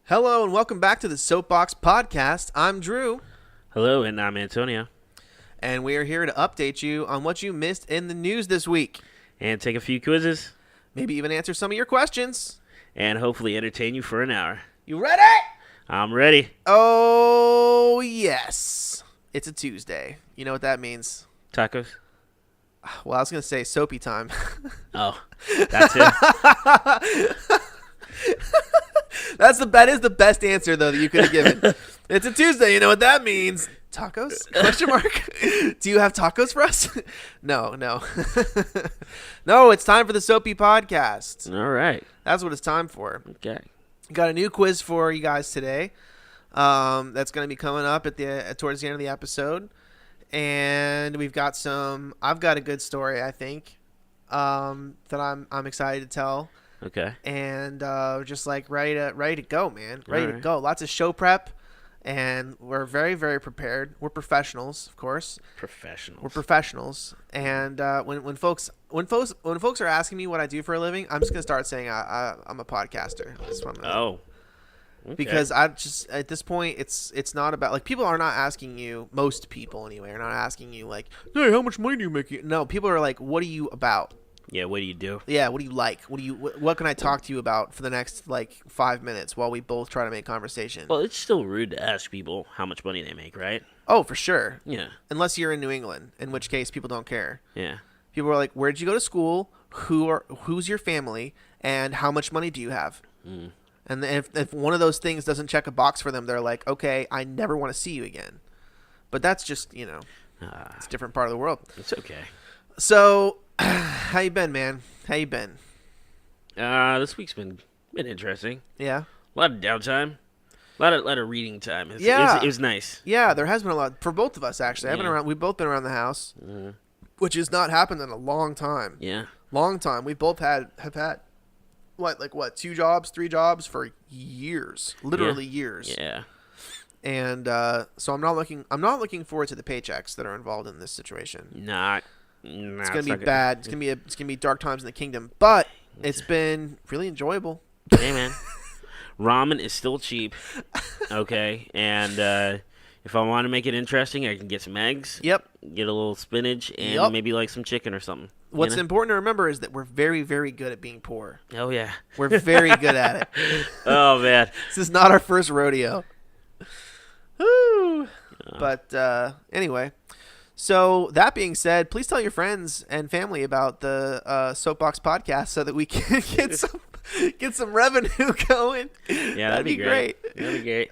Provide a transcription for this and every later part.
Hello and welcome back to the Soapbox podcast. I'm Drew, Hello, and I'm Antonio. and we are here to update you on what you missed in the news this week. And take a few quizzes, Maybe even answer some of your questions. and hopefully entertain you for an hour. You ready? I'm ready. Oh, yes. It's a Tuesday. You know what that means? Tacos? Well, I was going to say soapy time. Oh, that's it. That is the best answer, though, that you could have given. It's a Tuesday. You know what that means? Tacos? Question mark. Do you have tacos for us? No. No, it's time for the Soapy podcast. All right. That's what it's time for. Okay. Got a new quiz for you guys today. That's going to be coming up towards the end of the episode. And I've got a good story, I think, that I'm excited to tell. Okay. And just like ready to go, man. Ready to right. go. Lots of show prep, and we're very, very prepared. We're professionals, of course. We're professionals. And when folks are asking me what I do for a living, I'm just gonna start saying I'm a podcaster. That's what I'm gonna do. Oh. Okay. Because I just at this point it's not about, like, people are not asking you, most people anyway are not asking you like, hey, how much money do you make? No, people are like, what are you about? Yeah, what do you do? Yeah, what do you like? What can I talk to you about for the next like 5 minutes while we both try to make conversation? Well, it's still rude to ask people how much money they make, right? Oh, for sure. Yeah. Unless you're in New England, in which case people don't care. Yeah. People are like, where'd you go to school? Who's your family? And how much money do you have? Mm. And if one of those things doesn't check a box for them, they're like, okay, I never want to see you again. But that's just, it's a different part of the world. It's okay. So, how you been, man? How you been? This week's been interesting. Yeah? A lot of downtime. A lot of reading time. It was nice. Yeah, there has been a lot for both of us, actually. Yeah. We've both been around the house, Mm. which has not happened in a long time. Yeah. Long time. We both have had what, 2 jobs, 3 jobs for years, literally years. Yeah. And so I'm not looking forward to the paychecks that are involved in this situation. It's gonna be bad. It's gonna be dark times in the kingdom, but it's been really enjoyable. Hey, man. Ramen is still cheap. Okay. And if I want to make it interesting, I can get some eggs. Yep. Get a little spinach and maybe like some chicken or something. What's important to remember is that we're very, very good at being poor. Oh, yeah. We're very good at it. Oh, man. This is not our first rodeo. Woo. But anyway, so that being said, please tell your friends and family about the Soapbox podcast so that we can get some revenue going. Yeah, that'd be great. That'd be great.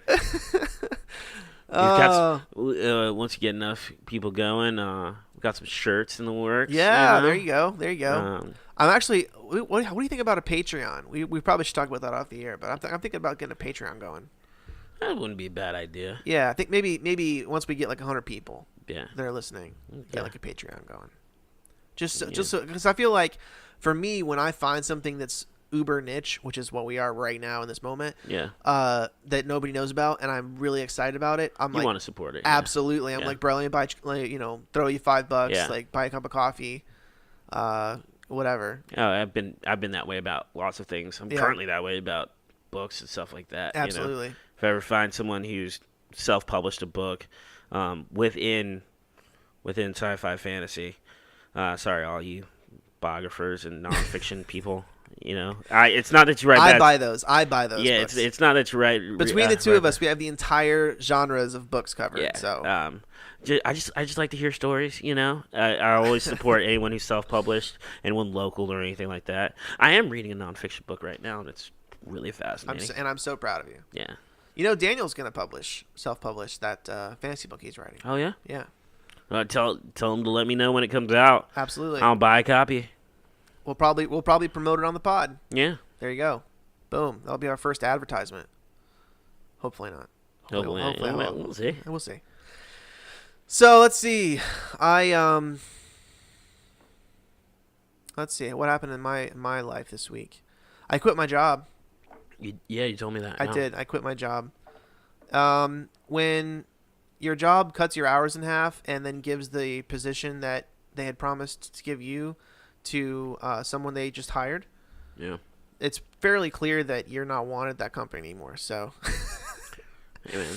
Once you get enough people going, we got some shirts in the works. Yeah, there you go. I'm actually. What do you think about a Patreon? We probably should talk about that off the air, but I'm thinking about getting a Patreon going. That wouldn't be a bad idea. Yeah, I think maybe once we get like 100 people, Yeah, that are listening, okay. get like a Patreon going. Just so because I feel like for me, when I find something that's uber niche, which is what we are right now in this moment, Yeah. that nobody knows about, and I'm really excited about it. You want to support it. Absolutely. I'm like, bro, let me buy, throw you $5, Yeah. like buy a cup of coffee, whatever. Oh, I've been that way about lots of things. I'm currently that way about books and stuff like that. Absolutely. You know? If I ever find someone who's self-published a book within sci-fi fantasy, sorry, all you biographers and nonfiction people. It's not that you write bad. I buy those. Yeah, books. it's not that you write. Between the two of us, we have the entire genres of books covered. Yeah. So I just like to hear stories. I always support anyone who's self-published, anyone local or anything like that. I am reading a nonfiction book right now, and it's really fascinating. I'm so proud of you. Yeah. Daniel's gonna self-publish that fantasy book he's writing. Oh yeah. Yeah. Tell him to let me know when it comes out. Absolutely. I'll buy a copy. We'll probably promote it on the pod. Yeah. There you go. Boom. That'll be our first advertisement. Hopefully not. Hopefully we'll see. We'll see. So let's see. Let's see what happened in my life this week. I quit my job. You told me that. I did. I quit my job. When your job cuts your hours in half and then gives the position that they had promised to give you to someone they just hired. Yeah. it's fairly clear that you're not wanted at that company anymore. So, Hey, man,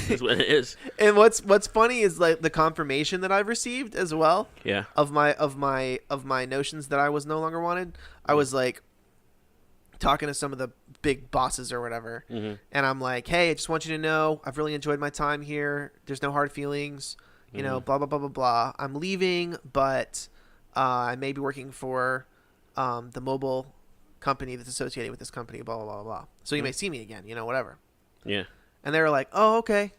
that's what it is. and what's funny is like the confirmation that I've received as well. Yeah. Of my notions that I was no longer wanted. I was like talking to some of the big bosses or whatever, and I'm like, hey, I just want you to know I've really enjoyed my time here. There's no hard feelings. You know, blah blah blah blah blah. I'm leaving, but I may be working for the mobile company that's associated with this company. Blah blah blah blah. So you may see me again. You know, whatever. Yeah. And they were like, oh, okay.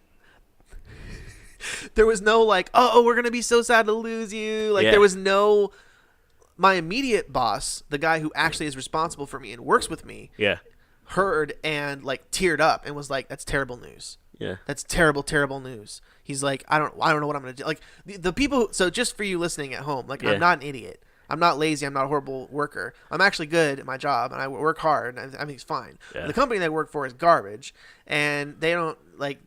There was no like, oh, we're gonna be so sad to lose you. Like there was no. My immediate boss, the guy who actually is responsible for me and works with me, heard and like teared up and was like, "That's terrible news. Yeah, that's terrible news." He's like, "I don't know what I'm gonna do." Like the people. So just for you listening at home, like I'm not an idiot. I'm not lazy. I'm not a horrible worker. I'm actually good at my job and I work hard. And I mean, it's fine. Yeah. The company they work for is garbage, and they don't like.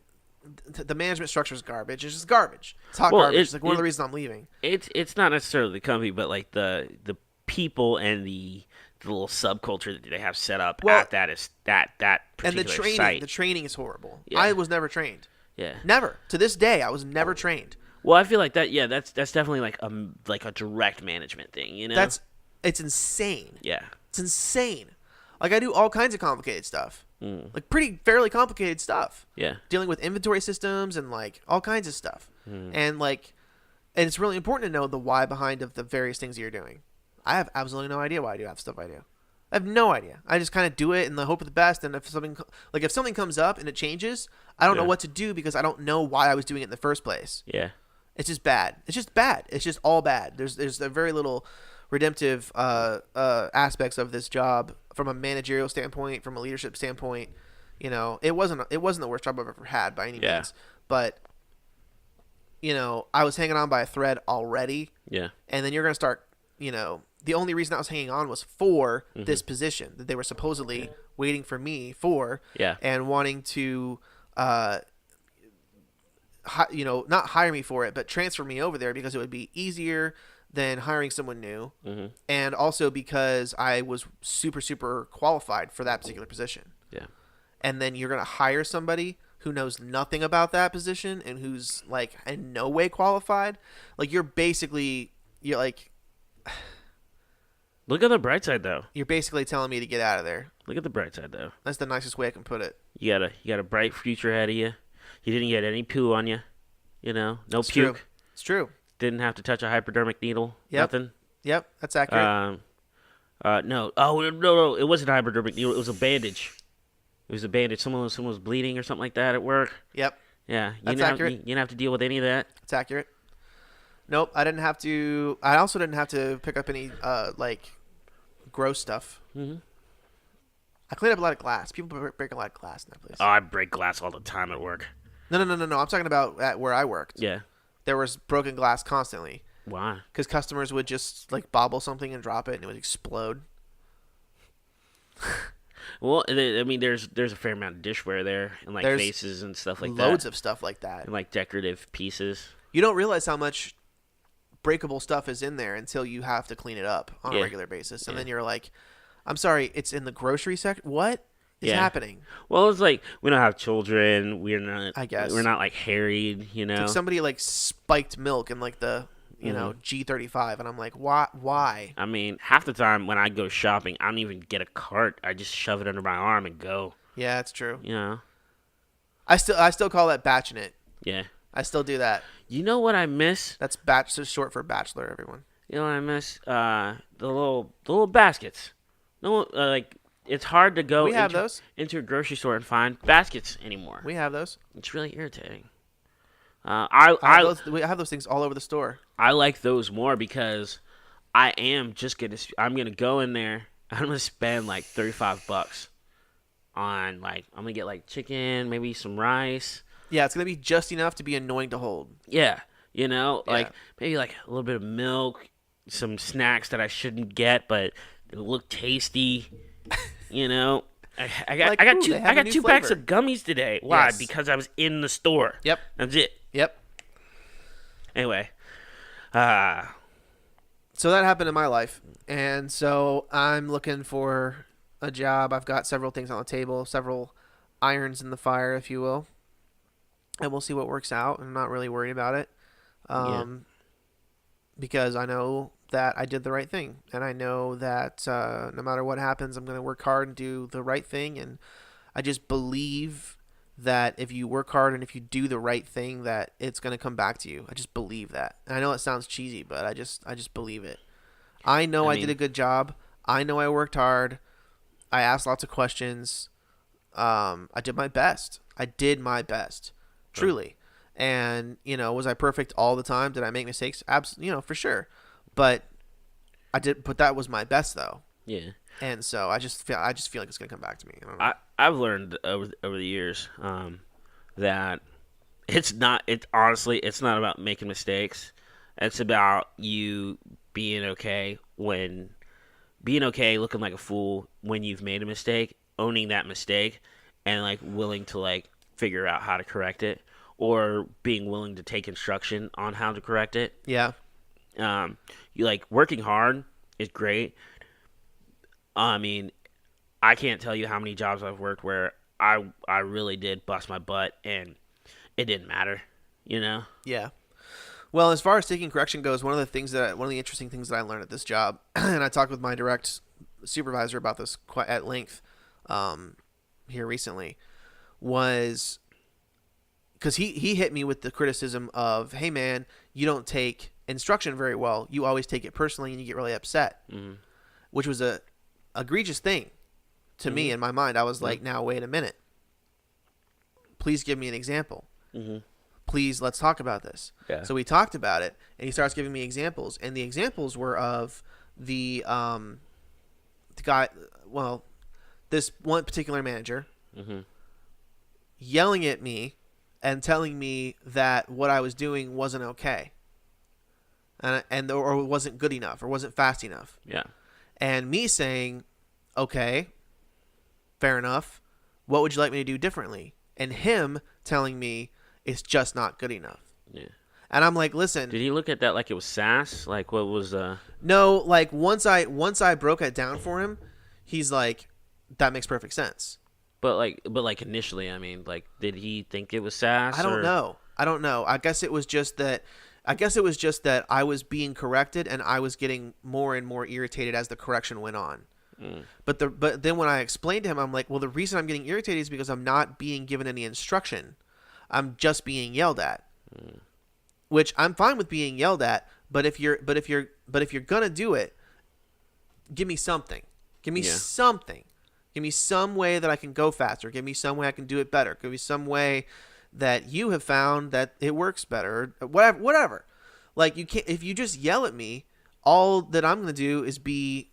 The management structure is garbage. It's just garbage. It's hot garbage. It's like one of the reasons I'm leaving. It's not necessarily the company, but like the people and the little subculture that they have set up at that particular and the training. site. The training is horrible. Yeah. I was never trained. Yeah. Never. To this day, I was never trained. Well, I feel like that. Yeah, that's definitely like a direct management thing. You know. It's insane. Yeah. It's insane. Like I do all kinds of complicated stuff. Like fairly complicated stuff. Yeah. Dealing with inventory systems and like all kinds of stuff. And it's really important to know the why behind of the various things that you're doing. I have absolutely no idea why I do half stuff I do. I have no idea. I just kind of do it in the hope of the best. And if something comes up and it changes, I don't know what to do because I don't know why I was doing it in the first place. Yeah. It's just bad. It's just bad. It's just all bad. There's a very little redemptive aspects of this job from a managerial standpoint, from a leadership standpoint. You know, it wasn't the worst job I've ever had by any means, but you know, I was hanging on by a thread already. Yeah. And then you're going to start, you know, the only reason I was hanging on was for this position that they were supposedly waiting for me for. Yeah. And wanting to, you know, not hire me for it, but transfer me over there because it would be easier than hiring someone new. And also because I was super, super qualified for that particular position. Yeah. And then you're going to hire somebody who knows nothing about that position and who's like in no way qualified. Like you're like, look at the bright side though. You're basically telling me to get out of there. Look at the bright side though. That's the nicest way I can put it. You got a bright future ahead of you. You didn't get any poo on you. You know, no it's puke. True. It's true. Didn't have to touch a hypodermic needle. Yep. Nothing. Yep, that's accurate. No. Oh no, it wasn't a hypodermic needle. It was a bandage. It was a bandage. Someone was bleeding or something like that at work. Yep. Yeah. That's accurate. You didn't have to deal with any of that. It's accurate. Nope, I didn't have to. I also didn't have to pick up any like gross stuff. I cleaned up a lot of glass. People break a lot of glass in that place. Oh, I break glass all the time at work. No. I'm talking about at where I worked. Yeah. There was broken glass constantly. Why? Because customers would just like bobble something and drop it, and it would explode. Well, I mean, there's a fair amount of dishware there, and like there's vases and stuff like loads of stuff like that, and like decorative pieces. You don't realize how much breakable stuff is in there until you have to clean it up on a regular basis, and then you're like, "I'm sorry, it's in the grocery section. What is happening?" Well, it's like we don't have children. We're not. I guess we're not like harried. You know, like somebody like spiked milk in like the. You know, G35, and I'm like, why? I mean, half the time when I go shopping, I don't even get a cart. I just shove it under my arm and go. Yeah, that's true. You know, I still call that batching it. Yeah, I still do that. You know what I miss? That's batch, so short for bachelor. Everyone. You know what I miss? The little baskets. No, like it's hard to go. Into a grocery store and find baskets anymore. We have those. It's really irritating. We have those things all over the store. I like those more because I'm gonna go in there. I'm gonna spend like $35 on like I'm gonna get like chicken, maybe some rice. Yeah, it's gonna be just enough to be annoying to hold. Yeah, you know, like maybe like a little bit of milk, some snacks that I shouldn't get, but they look tasty. You know. I got two packs of gummies today. Why? Yes. Because I was in the store. Yep. That's it. Yep. Anyway. So that happened in my life. And so I'm looking for a job. I've got several things on the table, several irons in the fire, if you will, and we'll see what works out. I'm not really worried about it, because I know that I did the right thing, and I know that no matter what happens, I'm going to work hard and do the right thing, and I just believe that if you work hard and if you do the right thing, that it's going to come back to you. I just believe that. And I know it sounds cheesy, but I just believe it. I know I did a good job. I know I worked hard. I asked lots of questions. I did my best. Truly. And, was I perfect all the time? Did I make mistakes? Absolutely, for sure. But but that was my best though. Yeah. And so I just feel like it's going to come back to me. I don't know. I've learned over the years that it's not about making mistakes. It's about you being okay looking like a fool when you've made a mistake, owning that mistake, and like willing to like figure out how to correct it, or being willing to take instruction on how to correct it. Yeah. You like working hard is great. I mean, I can't tell you how many jobs I've worked where I really did bust my butt and it didn't matter, Yeah. Well, as far as taking correction goes, one of the interesting things that I learned at this job, and I talked with my direct supervisor about this quite at length here recently, was because he hit me with the criticism of, hey man, you don't take instruction very well. You always take it personally and you get really upset, which was a egregious thing to me in my mind. I was like, now wait a minute. Please give me an example. Please, let's talk about this. Yeah. So we talked about it, and he starts giving me examples, and the examples were of the guy. Well, this one particular manager yelling at me and telling me that what I was doing wasn't okay, or wasn't good enough, or wasn't fast enough. Yeah. And me saying, okay, fair enough. What would you like me to do differently? And him telling me it's just not good enough. Yeah. And I'm like, listen. Did he look at that like it was sass? Like what was No, like once I broke it down for him, he's like, that makes perfect sense. But like initially, I mean, like did he think it was sass? I don't know. I guess it was just that I was being corrected and I was getting more and more irritated as the correction went on. But then when I explained to him, I'm like, well, the reason I'm getting irritated is because I'm not being given any instruction. I'm just being yelled at. Which I'm fine with being yelled at, but if you're gonna do it, give me something. Give me something. Give me some way that I can go faster. Give me some way I can do it better. Give me some way that you have found that it works better, or whatever. Like you can't, if you just yell at me, all that I'm gonna do is be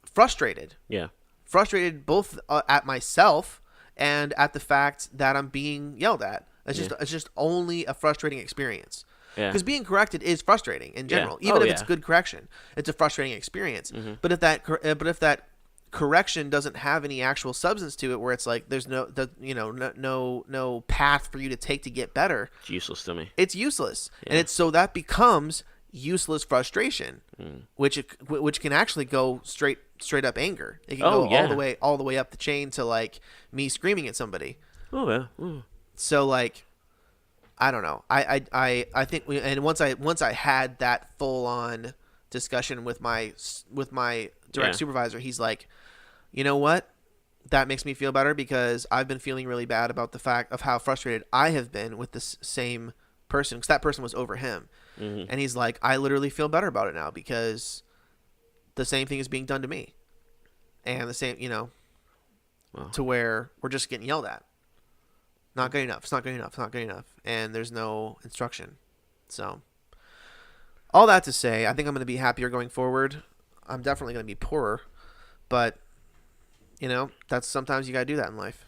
frustrated. Yeah. Frustrated both at myself and at the fact that I'm being yelled at. It's just only a frustrating experience. Yeah. Because being corrected is frustrating in general, Yeah. even if it's good correction. It's a frustrating experience. But if that correction doesn't have any actual substance to it, where it's like there's no path for you to take to get better, it's useless to me. It's useless, and that becomes useless frustration, which can actually go straight up anger. It can go all the way up the chain to like me screaming at somebody. Oh yeah. Ooh. So like, I don't know. I think once I had that full on discussion with my direct supervisor, he's like, you know what? That makes me feel better because I've been feeling really bad about the fact of how frustrated I have been with this same person, because that person was over him. And he's like, I literally feel better about it now because the same thing is being done to me, and the same, to where we're just getting yelled at. Not good enough. It's not good enough. It's not good enough. And there's no instruction. So, all that to say, I think I'm going to be happier going forward. I'm definitely going to be poorer, but that's sometimes you got to do that in life.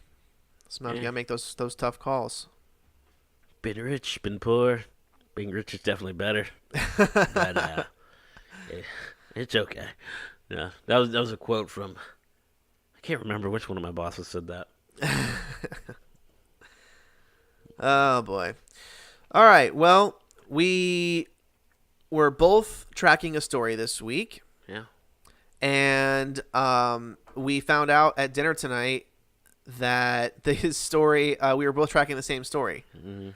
Sometimes you got to make those tough calls. Been rich, been poor. Being rich is definitely better. But it's okay. Yeah, that was a quote from, I can't remember which one of my bosses said that. Oh boy. All right. Well, we were both tracking a story this week. Yeah. And we found out at dinner tonight that his story, we were both tracking the same story. Mm-hmm.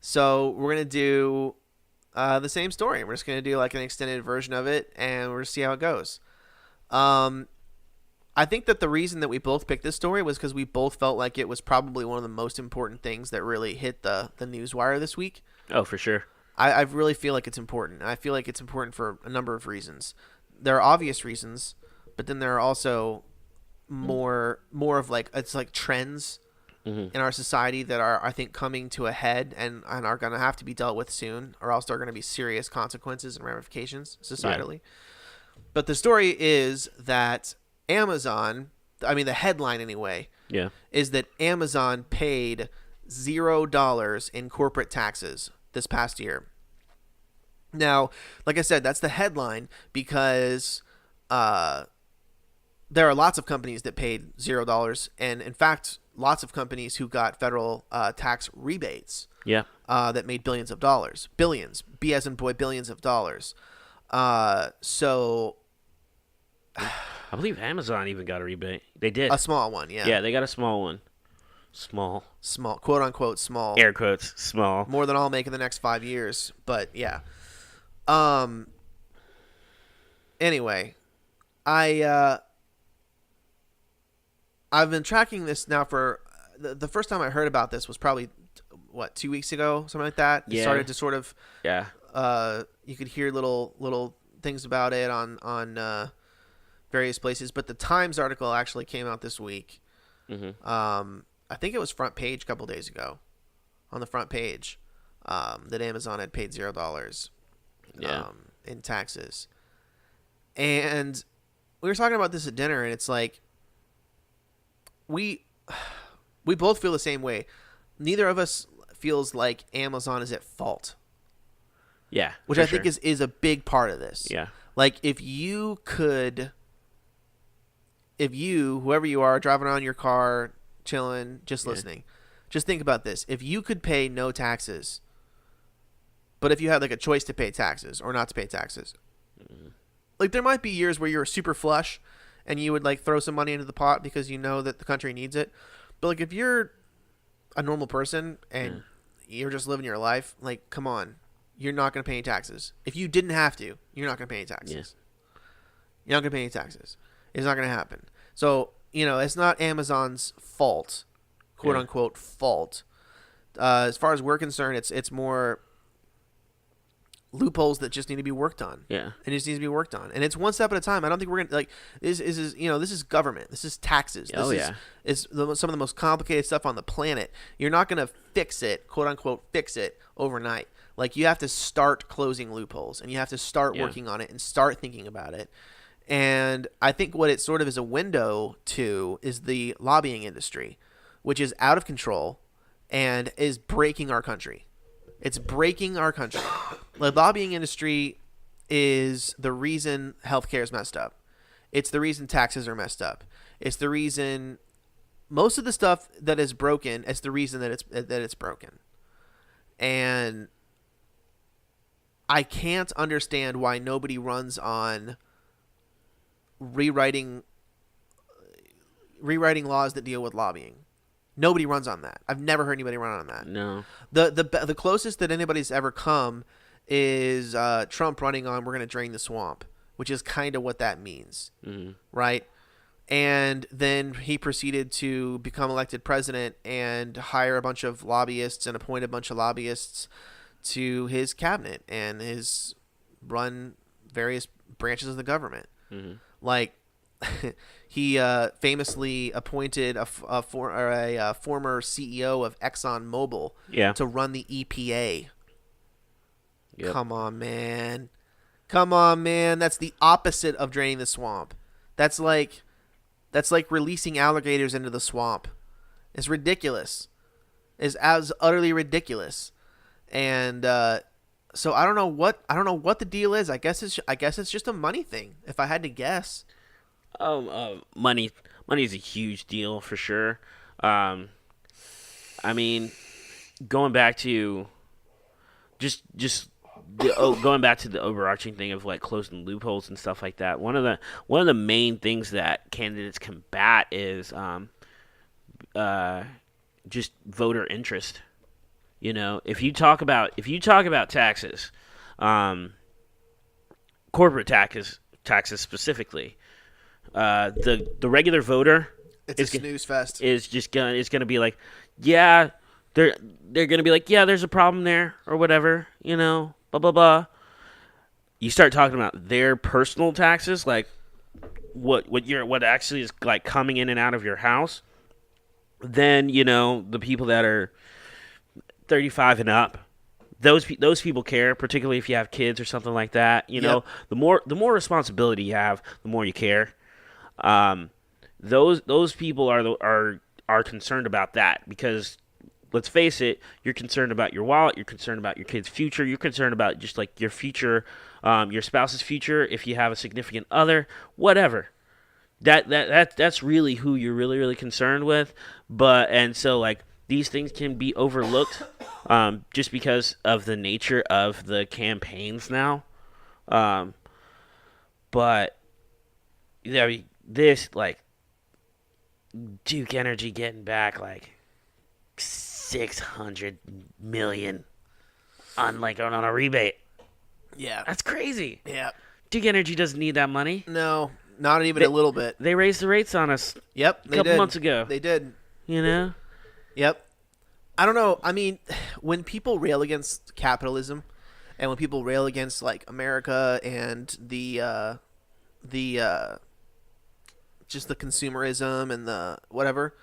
So we're going to do the same story. We're just going to do like an extended version of it, and we're going to see how it goes. I think that the reason that we both picked this story was because we both felt like it was probably one of the most important things that really hit the news wire this week. Oh, for sure. I really feel like it's important. I feel like it's important for a number of reasons. There are obvious reasons, but then there are also more of like, it's like trends in our society that are, I think, coming to a head and are going to have to be dealt with soon, or else there are going to be serious consequences and ramifications societally. Yeah. But the story is that Amazon, I mean the headline anyway, is that Amazon paid $0 in corporate taxes this past year. Now, like I said, that's the headline because there are lots of companies that paid $0, and in fact, lots of companies who got federal tax rebates. That made billions of dollars, billions, B as in boy, billions of dollars. So, I believe Amazon even got a rebate. They did a small one, yeah. Yeah, they got a small one. Small, quote unquote, small. Air quotes, small. More than I'll make in the next 5 years, but yeah. Anyway, I've been tracking this now for the first time I heard about this was probably 2 weeks ago, something like that. It started to sort of you could hear little things about it on various places, but the Times article actually came out this week. I think it was front page a couple days ago, on the front page, that Amazon had paid $0 in taxes. And we were talking about this at dinner, and it's like we both feel the same way. Neither of us feels like Amazon is at fault. Yeah, which I think is a big part of this. Yeah, like if you, whoever you are, driving around your car, chilling, just listening, just think about this. If you could pay no taxes, but if you had like a choice to pay taxes or not to pay taxes, like there might be years where you're super flush and you would like throw some money into the pot because you know that the country needs it. But like if you're a normal person and you're just living your life, like come on, you're not going to pay any taxes. If you didn't have to, you're not going to pay any taxes. You're not going to pay any taxes. It's not going to happen. So, it's not Amazon's fault, quote unquote fault. As far as we're concerned, it's more loopholes that just need to be worked on. Yeah. It just needs to be worked on. And it's one step at a time. I don't think we're going to, like, this is government. This is taxes. It's some of the most complicated stuff on the planet. You're not going to fix it, quote unquote, fix it overnight. Like, you have to start closing loopholes, and you have to start working on it and start thinking about it. And I think what it sort of is a window to is the lobbying industry, which is out of control and is breaking our country. It's breaking our country. The lobbying industry is the reason healthcare is messed up. It's the reason taxes are messed up. It's the reason most of the stuff that is broken. It's the reason that it's broken. And I can't understand why nobody runs on rewriting laws that deal with lobbying. Nobody runs on that. I've never heard anybody run on that. No. The closest that anybody's ever come is Trump running on, we're going to drain the swamp, which is kind of what that means, right? And then he proceeded to become elected president and hire a bunch of lobbyists and appoint a bunch of lobbyists to his cabinet and run various branches of the government. Like, he famously appointed a former CEO of ExxonMobil to run the EPA. Yep. Come on, man. That's the opposite of draining the swamp. That's like releasing alligators into the swamp. It's ridiculous. It's as utterly ridiculous. And so I don't know what the deal is. I guess it's just a money thing, if I had to guess. Money is a huge deal for sure. I mean, going back to just going back to the overarching thing of like closing loopholes and stuff like that. One of the main things that candidates combat is just voter interest. You know, if you talk about taxes, corporate taxes specifically, the regular voter it's a snooze fest. Is gonna be like, yeah, they're gonna be like, yeah, there's a problem there or whatever, you know, blah blah blah. You start talking about their personal taxes, like what actually is like coming in and out of your house, then you know the people that are 35 and up, those people care, particularly if you have kids or something like that. You know, the more responsibility you have, the more you care. Those people are concerned about that because, let's face it, you're concerned about your wallet, you're concerned about your kid's future, you're concerned about just like your future, your spouse's future, if you have a significant other, whatever. That's really who you're really, really concerned with. And so like these things can be overlooked just because of the nature of the campaigns now. But yeah, this like Duke Energy getting back like $600 million on a rebate. Yeah, that's crazy. Yeah, Duke Energy doesn't need that money. No, not even a little bit. They raised the rates on us. Yep, a couple months ago. They did. You know. Yep. I don't know. I mean, when people rail against capitalism, and when people rail against like America and the just the consumerism and the whatever,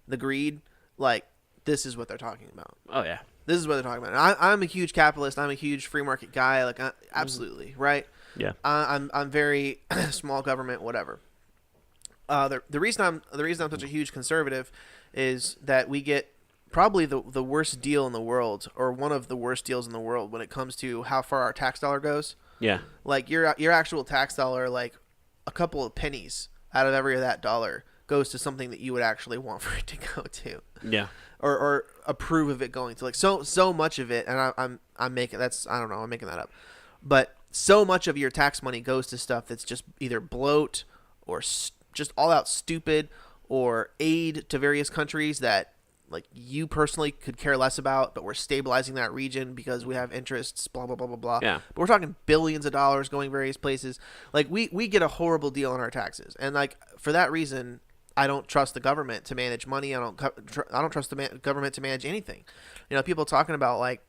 the greed, like this is what they're talking about. Oh yeah. This is what they're talking about. I'm a huge capitalist. I'm a huge free market guy. Like, absolutely, right? Yeah. I'm very small government, whatever. The reason I'm such a huge conservative is that we get probably the worst deal in the world, or one of the worst deals in the world, when it comes to how far our tax dollar goes. Yeah. Like your actual tax dollar, like a couple of pennies out of every of that dollar goes to something that you would actually want for it to go to. Yeah. Or approve of it going to, like, so much of it, and I'm making I'm making that up, but so much of your tax money goes to stuff that's just either bloat or just all out stupid, or aid to various countries that like you personally could care less about, but we're stabilizing that region because we have interests, blah blah blah blah blah. Yeah. But we're talking billions of dollars going various places. Like we get a horrible deal on our taxes, and like for that reason, I don't trust the government to manage money. I don't trust the government to manage anything. You know, people talking about like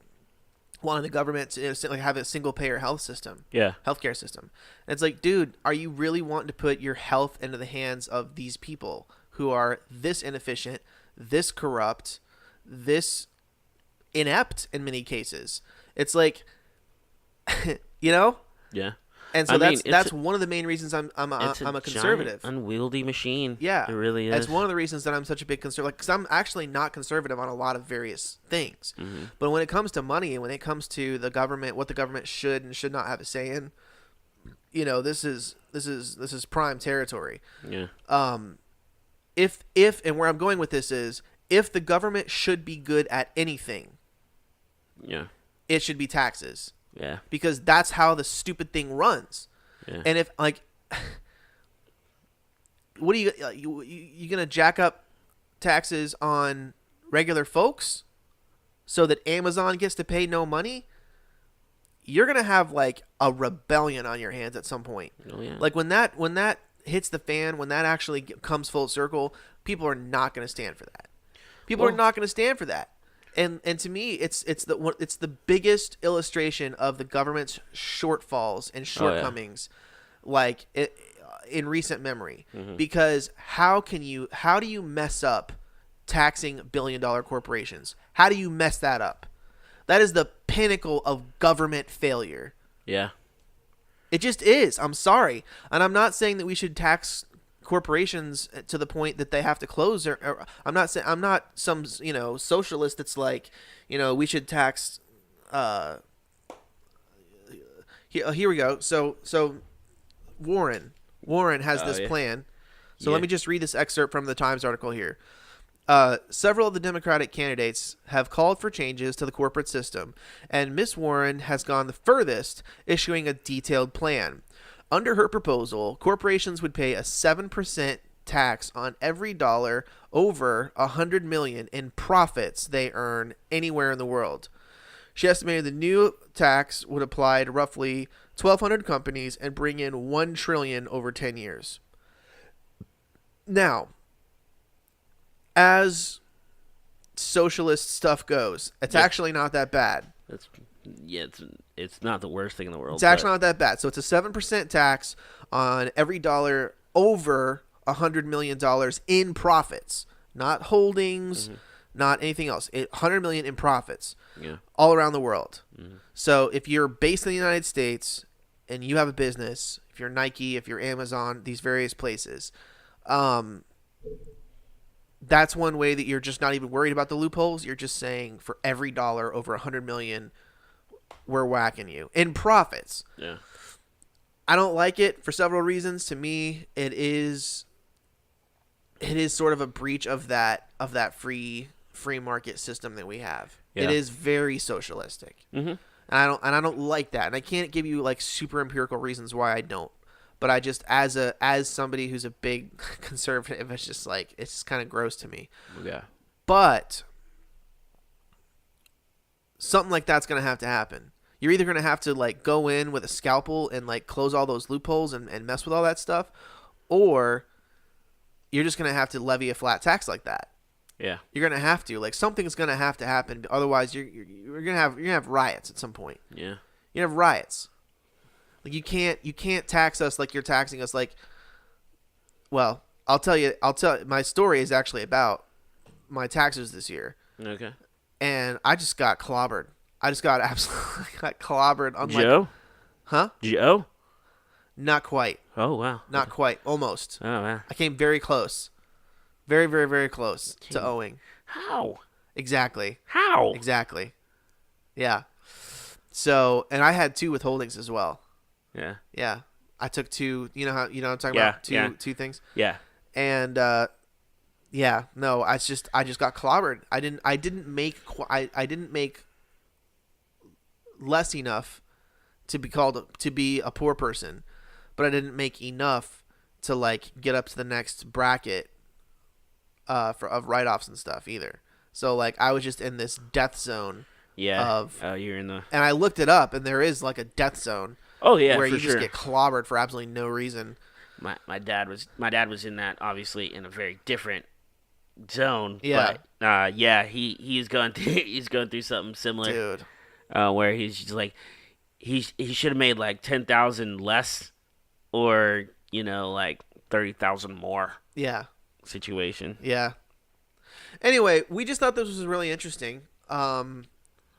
wanting the government to like have a single payer health system, healthcare system. And it's like, dude, are you really wanting to put your health into the hands of these people who are this inefficient, this corrupt, this inept in many cases? It's like, you know? Yeah. And so that's one of the main reasons I'm a conservative. Giant, unwieldy machine. Yeah, it really is. That's one of the reasons that I'm such a big conservative. Because I'm actually not conservative on a lot of various things. Mm-hmm. But when it comes to money, and when it comes to the government, what the government should and should not have a say in, you know, this is prime territory. Yeah. If and where I'm going with this is, if the government should be good at anything, it should be taxes. Yeah. Because that's how the stupid thing runs. Yeah. And if like, what are you gonna jack up taxes on regular folks so that Amazon gets to pay no money? You're gonna have like a rebellion on your hands at some point. Oh yeah. Like when that hits the fan, when that actually comes full circle, people are not gonna stand for that. People are not gonna stand for that. And to me, it's the biggest illustration of the government's shortfalls and shortcomings, like in recent memory. Mm-hmm. Because how do you mess up taxing billion-dollar corporations? How do you mess that up? That is the pinnacle of government failure. Yeah, it just is. I'm sorry, and I'm not saying that we should tax corporations to the point that they have to close, or I'm not some socialist that's like, we should tax here we go. So Warren has this plan. So let me just read this excerpt from the Times article here. Several of the Democratic candidates have called for changes to the corporate system, and Miss Warren has gone the furthest, issuing a detailed plan. Under her proposal, corporations would pay a 7% tax on every dollar over $100 million in profits they earn anywhere in the world. She estimated the new tax would apply to roughly 1,200 companies and bring in $1 trillion over 10 years. Now, as socialist stuff goes, it's actually not that bad. It's not the worst thing in the world. It's actually not that bad. So it's a 7% tax on every dollar over $100 million in profits, not holdings, not anything else. $100 million in profits, all around the world. So if you're based in the United States and you have a business, if you're Nike, if you're Amazon, these various places, that's one way that you're just not even worried about the loopholes. You're just saying for every dollar over $100 million, we're whacking you in profits. Yeah. I don't like it for several reasons. To me, it is sort of a breach of that free market system that we have. Yeah. It is very socialistic. Mm-hmm. And I don't like that. And I can't give you like super empirical reasons why I don't. But I just as somebody who's a big conservative, it's just kind of gross to me. Yeah. But something like that's going to have to happen. You're either going to have to like go in with a scalpel and like close all those loopholes and mess with all that stuff, or you're just going to have to levy a flat tax like that. Yeah. You're going to have to. Like something's going to have to happen. Otherwise, you're going to have riots at some point. Yeah. You have riots. Like you can't tax us like you're taxing us. Like, well, I'll tell you. My story is actually about my taxes this year. Okay. And I just got clobbered. I just got absolutely clobbered. Joe? Huh? Joe? Not quite. Oh, wow. Not quite. Almost. Oh, wow. I came very close. Very, very, very close to owing. How? Exactly. How? Exactly. Yeah. So, and I had 2 withholdings as well. Yeah. Yeah. I took 2. You know what I'm talking about? Two things. Yeah. And yeah, no, I just got clobbered. I didn't make less enough to be a poor person, but I didn't make enough to like get up to the next bracket of write-offs and stuff either. So like I was just in this death zone. Yeah. You're in the. And I looked it up, and there is like a death zone. Oh yeah, where for you just get clobbered for absolutely no reason. My dad was in that, obviously in a very different zone. Yeah. But he's going through something similar. Dude. Where he's just like he should have made like 10,000 less, or like 30,000 more. Yeah. Situation. Yeah. Anyway, we just thought this was really interesting. And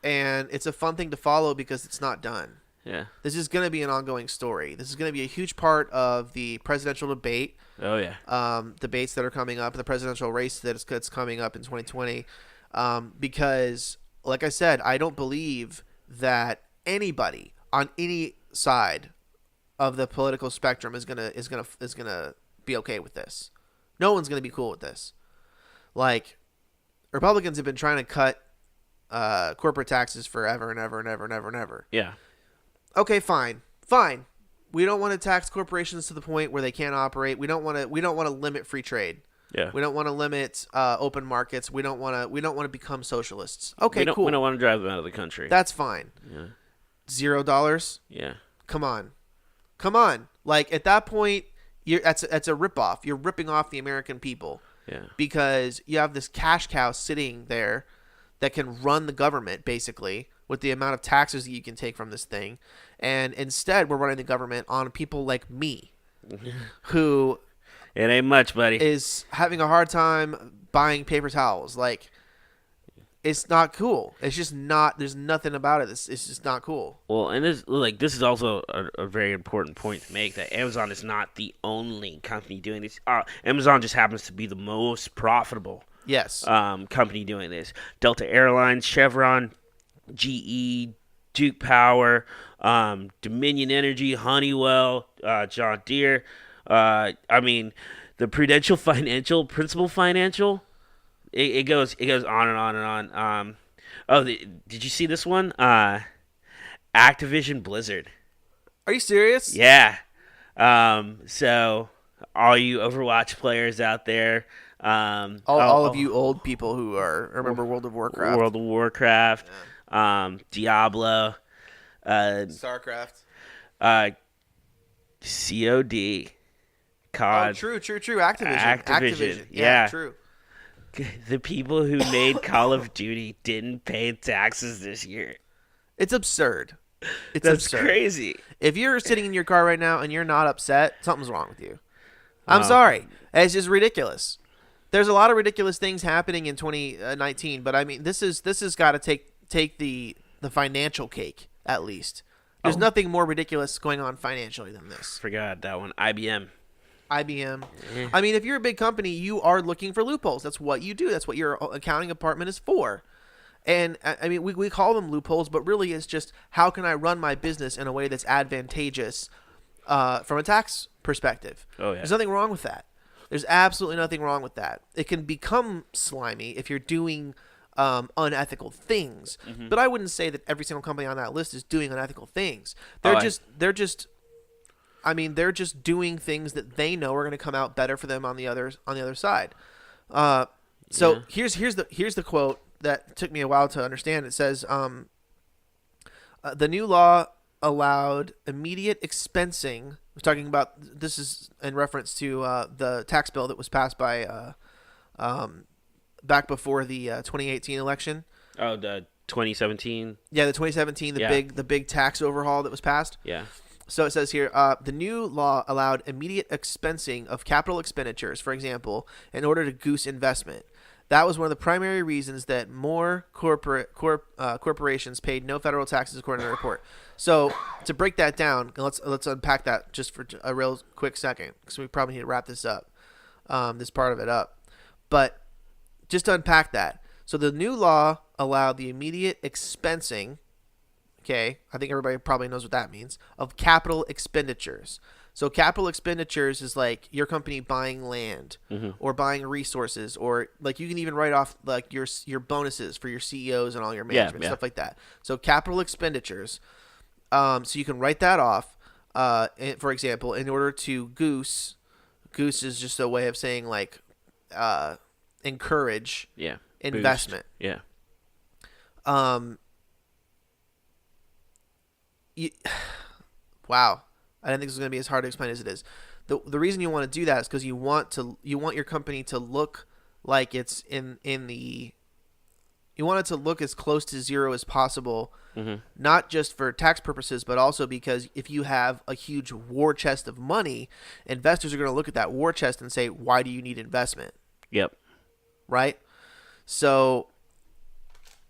it's a fun thing to follow because it's not done. Yeah. This is going to be an ongoing story. This is going to be a huge part of the presidential debate. Oh, yeah. Debates that are coming up, the presidential race that's coming up in 2020. Because, like I said, I don't believe that anybody on any side of the political spectrum is gonna be okay with this. No one's gonna be cool with this. Like, Republicans have been trying to cut corporate taxes forever and ever and ever and ever and ever. Yeah. Okay, fine. We don't want to tax corporations to the point where they can't operate. We don't want to limit free trade. Yeah. We don't want to limit open markets. We don't want to become socialists. Okay, cool. We don't want to drive them out of the country. That's fine. Yeah. $0? Yeah. Come on. Like at that point, that's a ripoff. You're ripping off the American people. Yeah. Because you have this cash cow sitting there that can run the government basically with the amount of taxes that you can take from this thing, and instead we're running the government on people like me, who it ain't much, buddy, is having a hard time buying paper towels. Like, it's not cool. It's just not. There's nothing about it. It's just not cool. Well, and this is also a very important point to make, that Amazon is not the only company doing this. Amazon just happens to be the most profitable. Yes. Company doing this. Delta Airlines, Chevron, GE, Duke Power, Dominion Energy, Honeywell, John Deere. I mean, the Principal Financial. it goes on and on and on. Did you see this one? Activision Blizzard. Are you serious? Yeah. So all you Overwatch players out there, All of you old people who remember World of Warcraft. World of Warcraft, Diablo, StarCraft. COD, Oh, COD. true. Activision. Yeah. True. The people who made Call of Duty didn't pay taxes this year. It's absurd. That's crazy. If you're sitting in your car right now and you're not upset, something's wrong with you. I'm sorry. It's just ridiculous. There's a lot of ridiculous things happening in 2019, but I mean, this has got to take the financial cake at least. There's nothing more ridiculous going on financially than this. Forgot that one. IBM. I mean, if you're a big company, you are looking for loopholes. That's what you do. That's what your accounting department is for. And I mean, we call them loopholes, but really it's just how can I run my business in a way that's advantageous from a tax perspective. Oh, yeah. There's nothing wrong with that. There's absolutely nothing wrong with that. It can become slimy if you're doing unethical things. Mm-hmm. But I wouldn't say that every single company on that list is doing unethical things. They're just doing things that they know are going to come out better for them on the other side. Here's the quote that took me a while to understand. It says, the new law allowed immediate expensing. We're talking about, this is in reference to the tax bill that was passed by back before the 2018 election. Oh, the 2017. Yeah, the 2017, the big tax overhaul that was passed. Yeah. So it says here, the new law allowed immediate expensing of capital expenditures, for example, in order to goose investment. That was one of the primary reasons that more corporations paid no federal taxes, according to the report. So to break that down, let's unpack that just for a real quick second, because we probably need to wrap this up, this part of it up. But just to unpack that, so the new law allowed the immediate expensing. Okay, I think everybody probably knows what that means, of capital expenditures. So capital expenditures is like your company buying land or buying resources, or like you can even write off like your bonuses for your CEOs and all your management, stuff like that. So capital expenditures, so you can write that off, for example, in order to goose is just a way of saying like encourage investment. Boost. Wow. I didn't think this was going to be as hard to explain as it is. The reason you want to do that is because you want your company to look like it's you want it to look as close to zero as possible, not just for tax purposes, but also because if you have a huge war chest of money, investors are going to look at that war chest and say, why do you need investment? Yep. Right? So,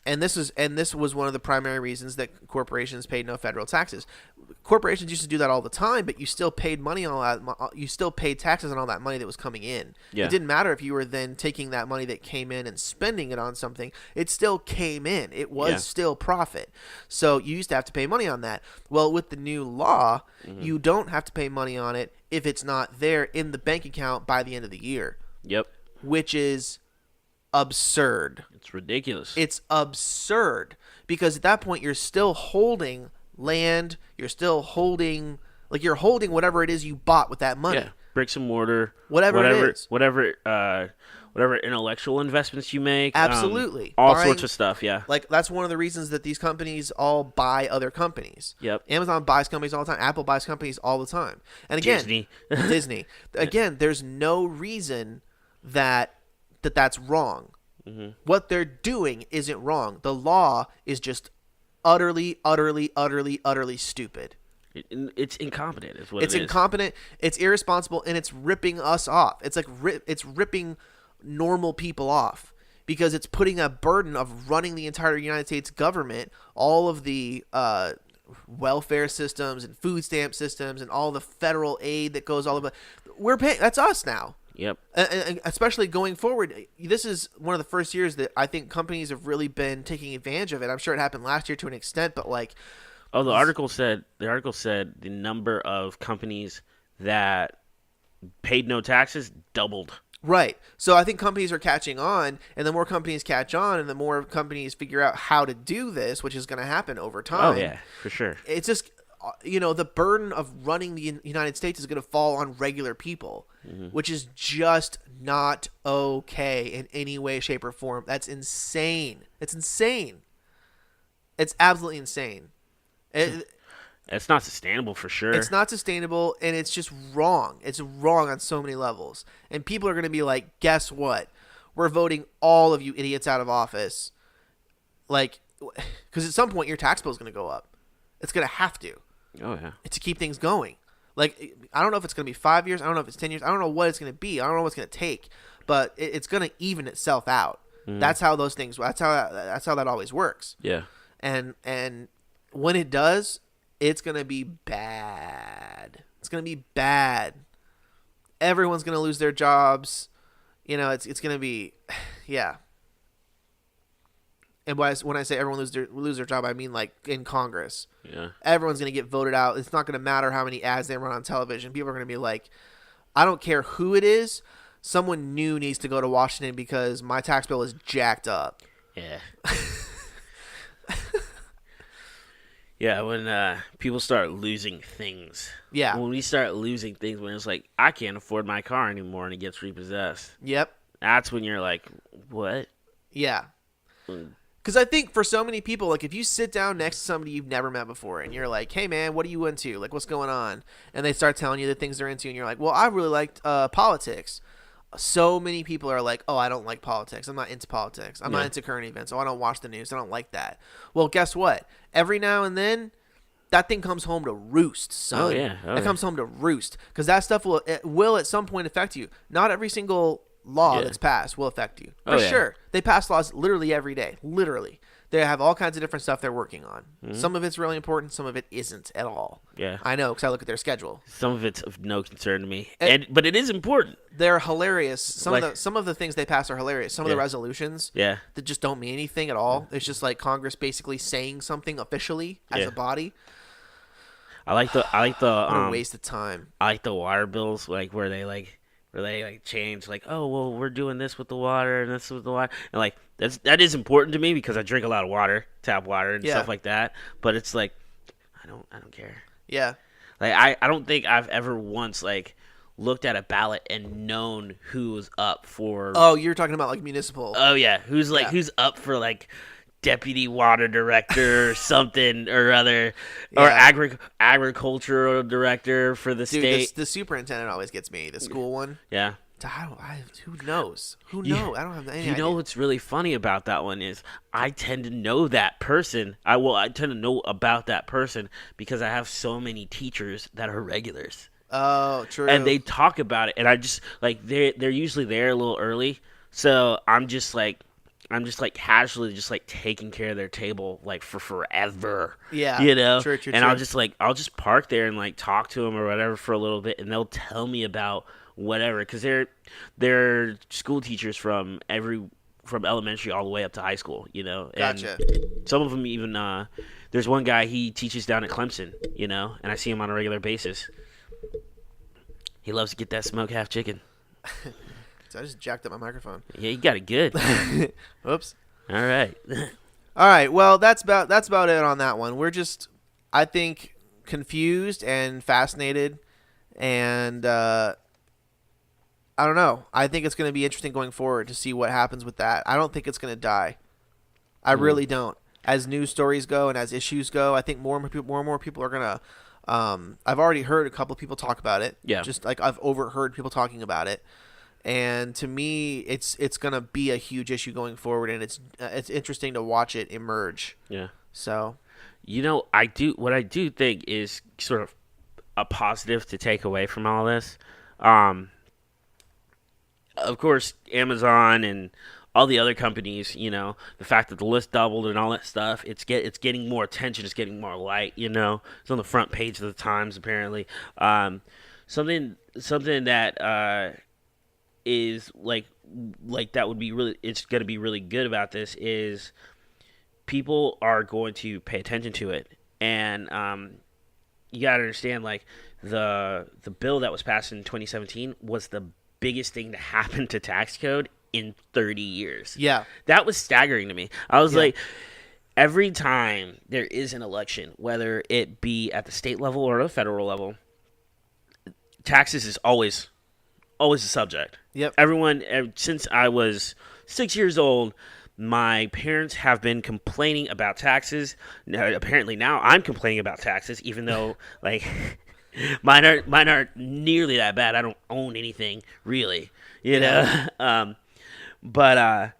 and this was one of the primary reasons that corporations paid no federal taxes. Corporations used to do that all the time, but you still paid money on all that. You still paid taxes on all that money that was coming in. Yeah. It didn't matter if you were then taking that money that came in and spending it on something. It still came in. It was still profit. So you used to have to pay money on that. Well, with the new law, you don't have to pay money on it if it's not there in the bank account by the end of the year. Yep. Which is absurd. It's ridiculous. It's absurd because at that point you're still holding land. You're still holding whatever it is you bought with that money. Yeah, bricks and mortar. Whatever it is. Whatever intellectual investments you make. Absolutely. All sorts of stuff. Yeah. Like that's one of the reasons that these companies all buy other companies. Yep. Amazon buys companies all the time. Apple buys companies all the time. And again, Disney. Again, there's no reason that's wrong. What they're doing isn't wrong. The law is just utterly stupid. It's incompetent. Is what it's incompetent. It's irresponsible, and it's ripping us off. It's like it's ripping normal people off because it's putting a burden of running the entire United States government, all of the welfare systems and food stamp systems, and all the federal aid that goes all over. We're paying. That's us now. Yep. And especially going forward, this is one of the first years that I think companies have really been taking advantage of it. I'm sure it happened last year to an extent, but like, the article said the number of companies that paid no taxes doubled. Right. So I think companies are catching on, and the more companies catch on, and the more companies figure out how to do this, which is going to happen over Oh time. yeah, for sure. It's just, the burden of running the United States is going to fall on regular people, which is just not okay in any way, shape, or form. That's insane. It's insane. It's absolutely insane. It's not sustainable for sure. It's not sustainable, and it's just wrong. It's wrong on so many levels. And people are going to be like, guess what? We're voting all of you idiots out of office. Like, because at some point your tax bill is going to go up. It's going to have to. Oh yeah. To keep things going. Like, I don't know if it's going to be 5 years. I don't know if it's 10 years. I don't know what it's going to be. I don't know what it's going to take. But it's going to even itself out. That's how those things. That's how that always works. Yeah. And when it does, it's going to be bad. It's going to be bad. Everyone's going to lose their jobs. It's going to be, yeah. And when I say everyone lose their job, I mean like in Congress. Yeah. Everyone's going to get voted out. It's not going to matter how many ads they run on television. People are going to be like, I don't care who it is. Someone new needs to go to Washington because my tax bill is jacked up. Yeah. Yeah, when people start losing things. Yeah. When we start losing things, when it's like, I can't afford my car anymore and it gets repossessed. Yep. That's when you're like, what? Yeah. Because I think for so many people, like if you sit down next to somebody you've never met before and you're like, hey man, what are you into? Like what's going on? And they start telling you the things they're into and you're like, well, I really liked politics. So many people are like, oh, I don't like politics. I'm not into politics. I'm not into current events. Oh, I don't watch the news. I don't like that. Well, guess what? Every now and then, that thing comes home to roost, son. Oh, yeah. It comes home to roost. Because that stuff will at some point affect you. Not every single law that's passed will affect you. For sure. They pass laws literally every day. Literally. They have all kinds of different stuff they're working on. Some of it's really important. Some of it isn't at all. Yeah. I know because I look at their schedule. Some of it's of no concern to me. But it is important. They're hilarious. Some of the things they pass are hilarious. Some of the resolutions that just don't mean anything at all. It's just like Congress basically saying something officially as a body. I like the what a waste of time. I like the water bills where they change oh well we're doing this with the water and this with the water and that is important to me because I drink a lot of water, tap water and stuff like that. But it's like I don't care. Yeah. I don't think I've ever once looked at a ballot and known who was up for. Oh, you're talking about municipal. Oh yeah, who's up for deputy water director or something or other, or agricultural director for the state. The superintendent always gets me. The school one. Yeah. Who knows? Who knows? I don't have any idea. You know what's really funny about that one is I tend to know that person. I tend to know about that person because I have so many teachers that are regulars. Oh, true. And they talk about it, and I just they're usually there a little early, so I'm just casually taking care of their table for forever. Yeah. True. And I'll just park there and talk to them or whatever for a little bit, and they'll tell me about whatever because they're school teachers from elementary all the way up to high school. And gotcha. some of them even there's one guy, he teaches down at Clemson. And I see him on a regular basis. He loves to get that smoke half chicken. So I just jacked up my microphone. Yeah, you got it good. Oops. All right. All right. Well, that's about it on that one. We're just, I think, confused and fascinated, and I don't know. I think it's going to be interesting going forward to see what happens with that. I don't think it's going to die. I really don't. As news stories go and as issues go, I think more and more people are going to. I've already heard a couple of people talk about it. Yeah. Just I've overheard people talking about it. And to me, it's gonna be a huge issue going forward, and it's interesting to watch it emerge. Yeah. So, what I do think is sort of a positive to take away from all this. Of course, Amazon and all the other companies, the fact that the list doubled and all that stuff, it's getting more attention, it's getting more light. It's on the front page of the Times apparently. Something that is that would be really, it's going to be really good about this is people are going to pay attention to it, and you got to understand the bill that was passed in 2017 was the biggest thing to happen to tax code in 30 years. Yeah. That was staggering to me. I was like, every time there is an election, whether it be at the state level or the federal level, taxes is always a subject. Yep. Everyone, since I was 6 years old, my parents have been complaining about taxes. Now, apparently now I'm complaining about taxes, even though like mine aren't nearly that bad. I don't own anything really, you know. But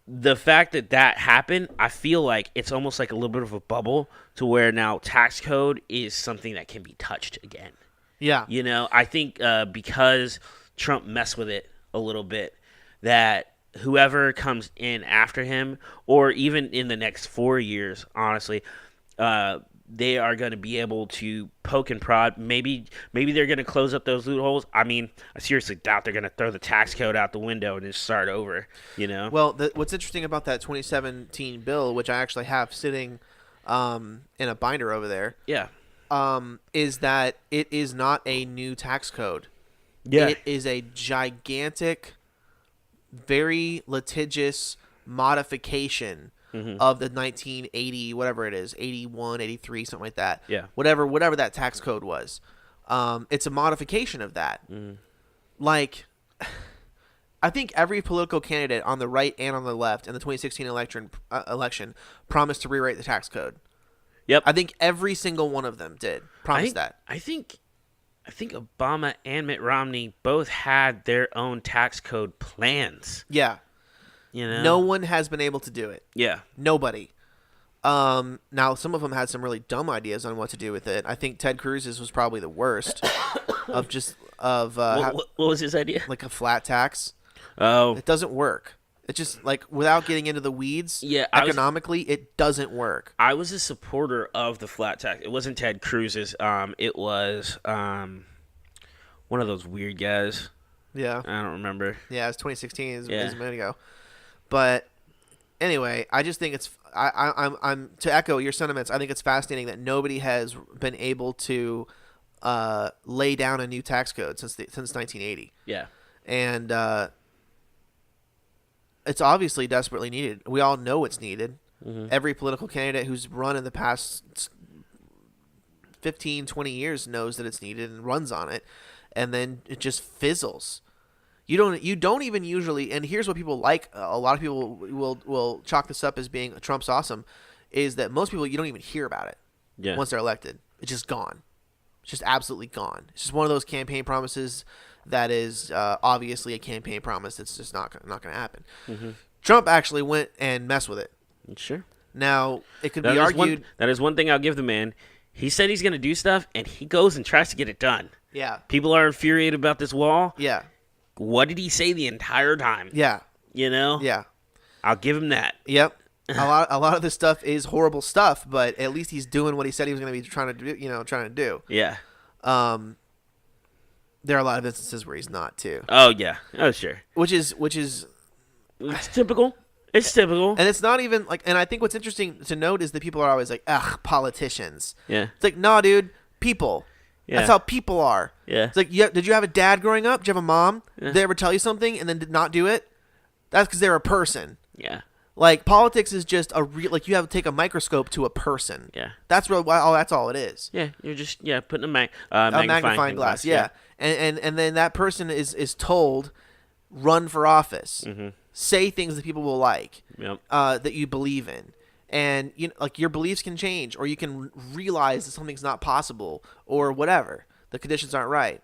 the fact that happened, I feel like it's almost like a little bit of a bubble to where now tax code is something that can be touched again. Yeah. You know, I think because Trump messed with it a little bit, that whoever comes in after him, or even in the next 4 years, honestly, they are going to be able to poke and prod. Maybe they're going to close up those loopholes. I mean, I seriously doubt they're going to throw the tax code out the window and just start over, you know? Well, what's interesting about that 2017 bill, which I actually have sitting in a binder over there, is that it is not a new tax code. Yeah. It is a gigantic, very litigious modification of the 1980, whatever it is, 81, 83, something like that. Yeah. Whatever that tax code was. It's a modification of that. Like, I think every political candidate on the right and on the left in the 2016 election promised to rewrite the tax code. Yep. I think every single one of them did promise that. I think Obama and Mitt Romney both had their own tax code plans. Yeah. You know? No one has been able to do it. Yeah. Nobody. Now, some of them had some really dumb ideas on what to do with it. I think Ted Cruz's was probably the worst what was his idea? like a flat tax. Oh. It doesn't work. It just, like, without getting into the weeds, economically, it doesn't work. I was a supporter of the flat tax. It wasn't Ted Cruz's. It was one of those weird guys. Yeah. I don't remember. Yeah, it's 2016. It was a minute ago. But anyway, I just think it's I'm to echo your sentiments. I think it's fascinating that nobody has been able to lay down a new tax code since 1980. Yeah. And it's obviously desperately needed. We all know it's needed. Every political candidate who's run in the past 15, 20 years knows that it's needed and runs on it, and then it just fizzles. You don't even usually, and here's what people like. A lot of people will chalk this up as being Trump's awesome, is that most people, you don't even hear about it once they're elected. It's just gone. It's just absolutely gone. It's just one of those campaign promises that is obviously a campaign promise that's just not going to happen. Trump actually went and messed with it. Sure. Now, it could be argued. That is one thing I'll give the man. He said he's going to do stuff, and he goes and tries to get it done. Yeah. People are infuriated about this wall. Yeah. What did he say the entire time? Yeah. You know? Yeah. I'll give him that. Yep. A lot of this stuff is horrible stuff, but at least he's doing what he said he was going to be trying to do. Yeah. There are a lot of instances where he's not too. Oh yeah. Oh sure. Which is it's typical. It's typical. And it's not even like, and I think what's interesting to note is that people are always like, ugh, politicians. Yeah. It's like, nah, dude, people. Yeah. That's how people are. Yeah. It's like, did you have a dad growing up? Did you have a mom? Yeah. Did they ever tell you something and then did not do it? That's because they're a person. Yeah. Like, politics is just like you have to take a microscope to a person. Yeah. That's that's all it is. Yeah. You're just putting a magnifying glass. Yeah. And then that person is told, run for office. Say things that people will like. Yep. That you believe in. And your beliefs can change, or you can realize that something's not possible, or whatever. The conditions aren't right.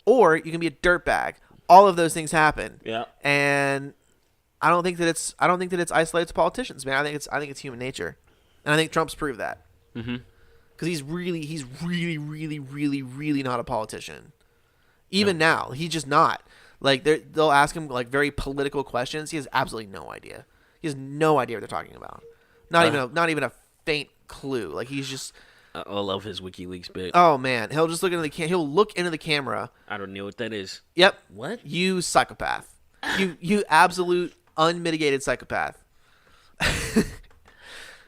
Or you can be a dirtbag. All of those things happen. Yeah. And I don't think that it's isolated to politicians, man. I think it's human nature, and I think Trump's proved that. Because he's really, really, really, really not a politician. Even now, he's just not. Like they'll ask him like very political questions. He has absolutely no idea. He has no idea what they're talking about. Not even a faint clue. Like he's just. I love his WikiLeaks bit. Oh man, he'll just look into he'll look into the camera. I don't know what that is. Yep. What? You psychopath. You absolute unmitigated psychopath.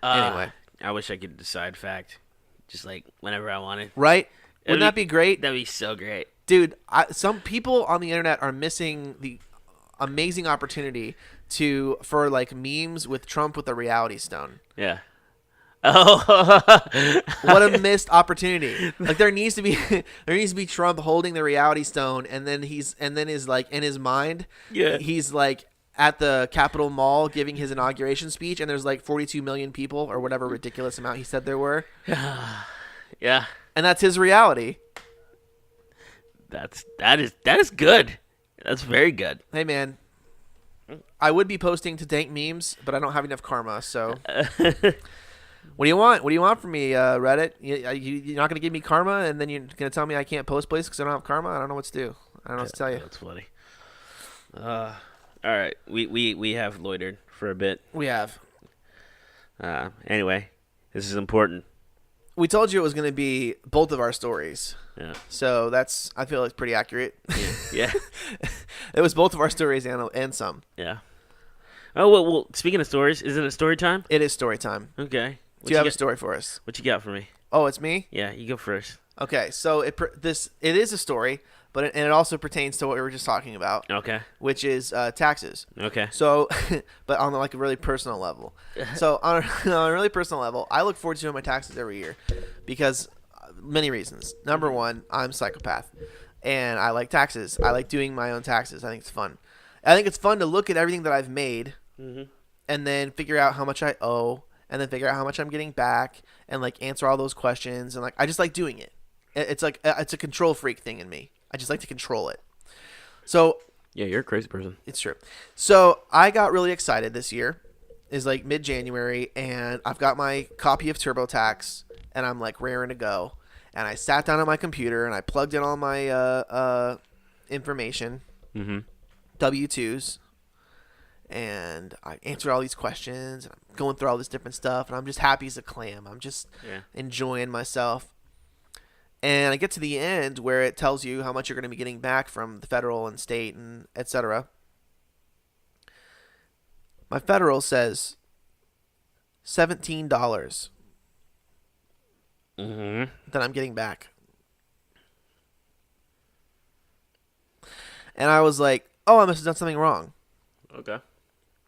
Anyway, I wish I could decide fact, just like whenever I wanted. Right? Wouldn't that be great? That'd be so great. Dude, some people on the internet are missing the amazing opportunity for like memes with Trump with a reality stone. Yeah. Oh, what a missed opportunity! Like there needs to be Trump holding the reality stone, and then is like in his mind, he's like at the Capitol Mall giving his inauguration speech, and there's like 42 million people or whatever ridiculous amount he said there were. Yeah, and that's his reality. That is good. That's very good. Hey man, I would be posting to dank memes, but I don't have enough karma. So, what do you want? What do you want from me, Reddit? You're not gonna give me karma, and then you're gonna tell me I can't post places because I don't have karma. I don't know what to do. I don't know what to tell you. That's funny. All right, we have loitered for a bit. We have. Anyway, this is important. We told you it was going to be both of our stories. Yeah. So I feel it's pretty accurate. Yeah. It was both of our stories and some. Yeah. Oh, well, speaking of stories, isn't it story time? It is story time. Okay. Do you have a story for us? What you got for me? Oh, it's me? Yeah, you go first. Okay, so it is a story, but it also pertains to what we were just talking about. Okay. Which is taxes. Okay. So, but on like a really personal level. So on a really personal level, I look forward to doing my taxes every year because many reasons. Number one, I'm a psychopath, and I like taxes. I like doing my own taxes. I think it's fun. I think it's fun to look at everything that I've made, and then figure out how much I owe, and then figure out how much I'm getting back, and like answer all those questions, and like I just like doing it. It's like it's a control freak thing in me. I just like to control it. So yeah, you're a crazy person. It's true. So I got really excited this year. It's like mid-January, and I've got my copy of TurboTax, and I'm like raring to go. And I sat down on my computer and I plugged in all my information, W-2s, and I answered all these questions. And I'm going through all this different stuff, and I'm just happy as a clam. I'm just enjoying myself. And I get to the end where it tells you how much you're going to be getting back from the federal and state and etc. My federal says $17 that I'm getting back. And I was like, oh, I must have done something wrong. Okay.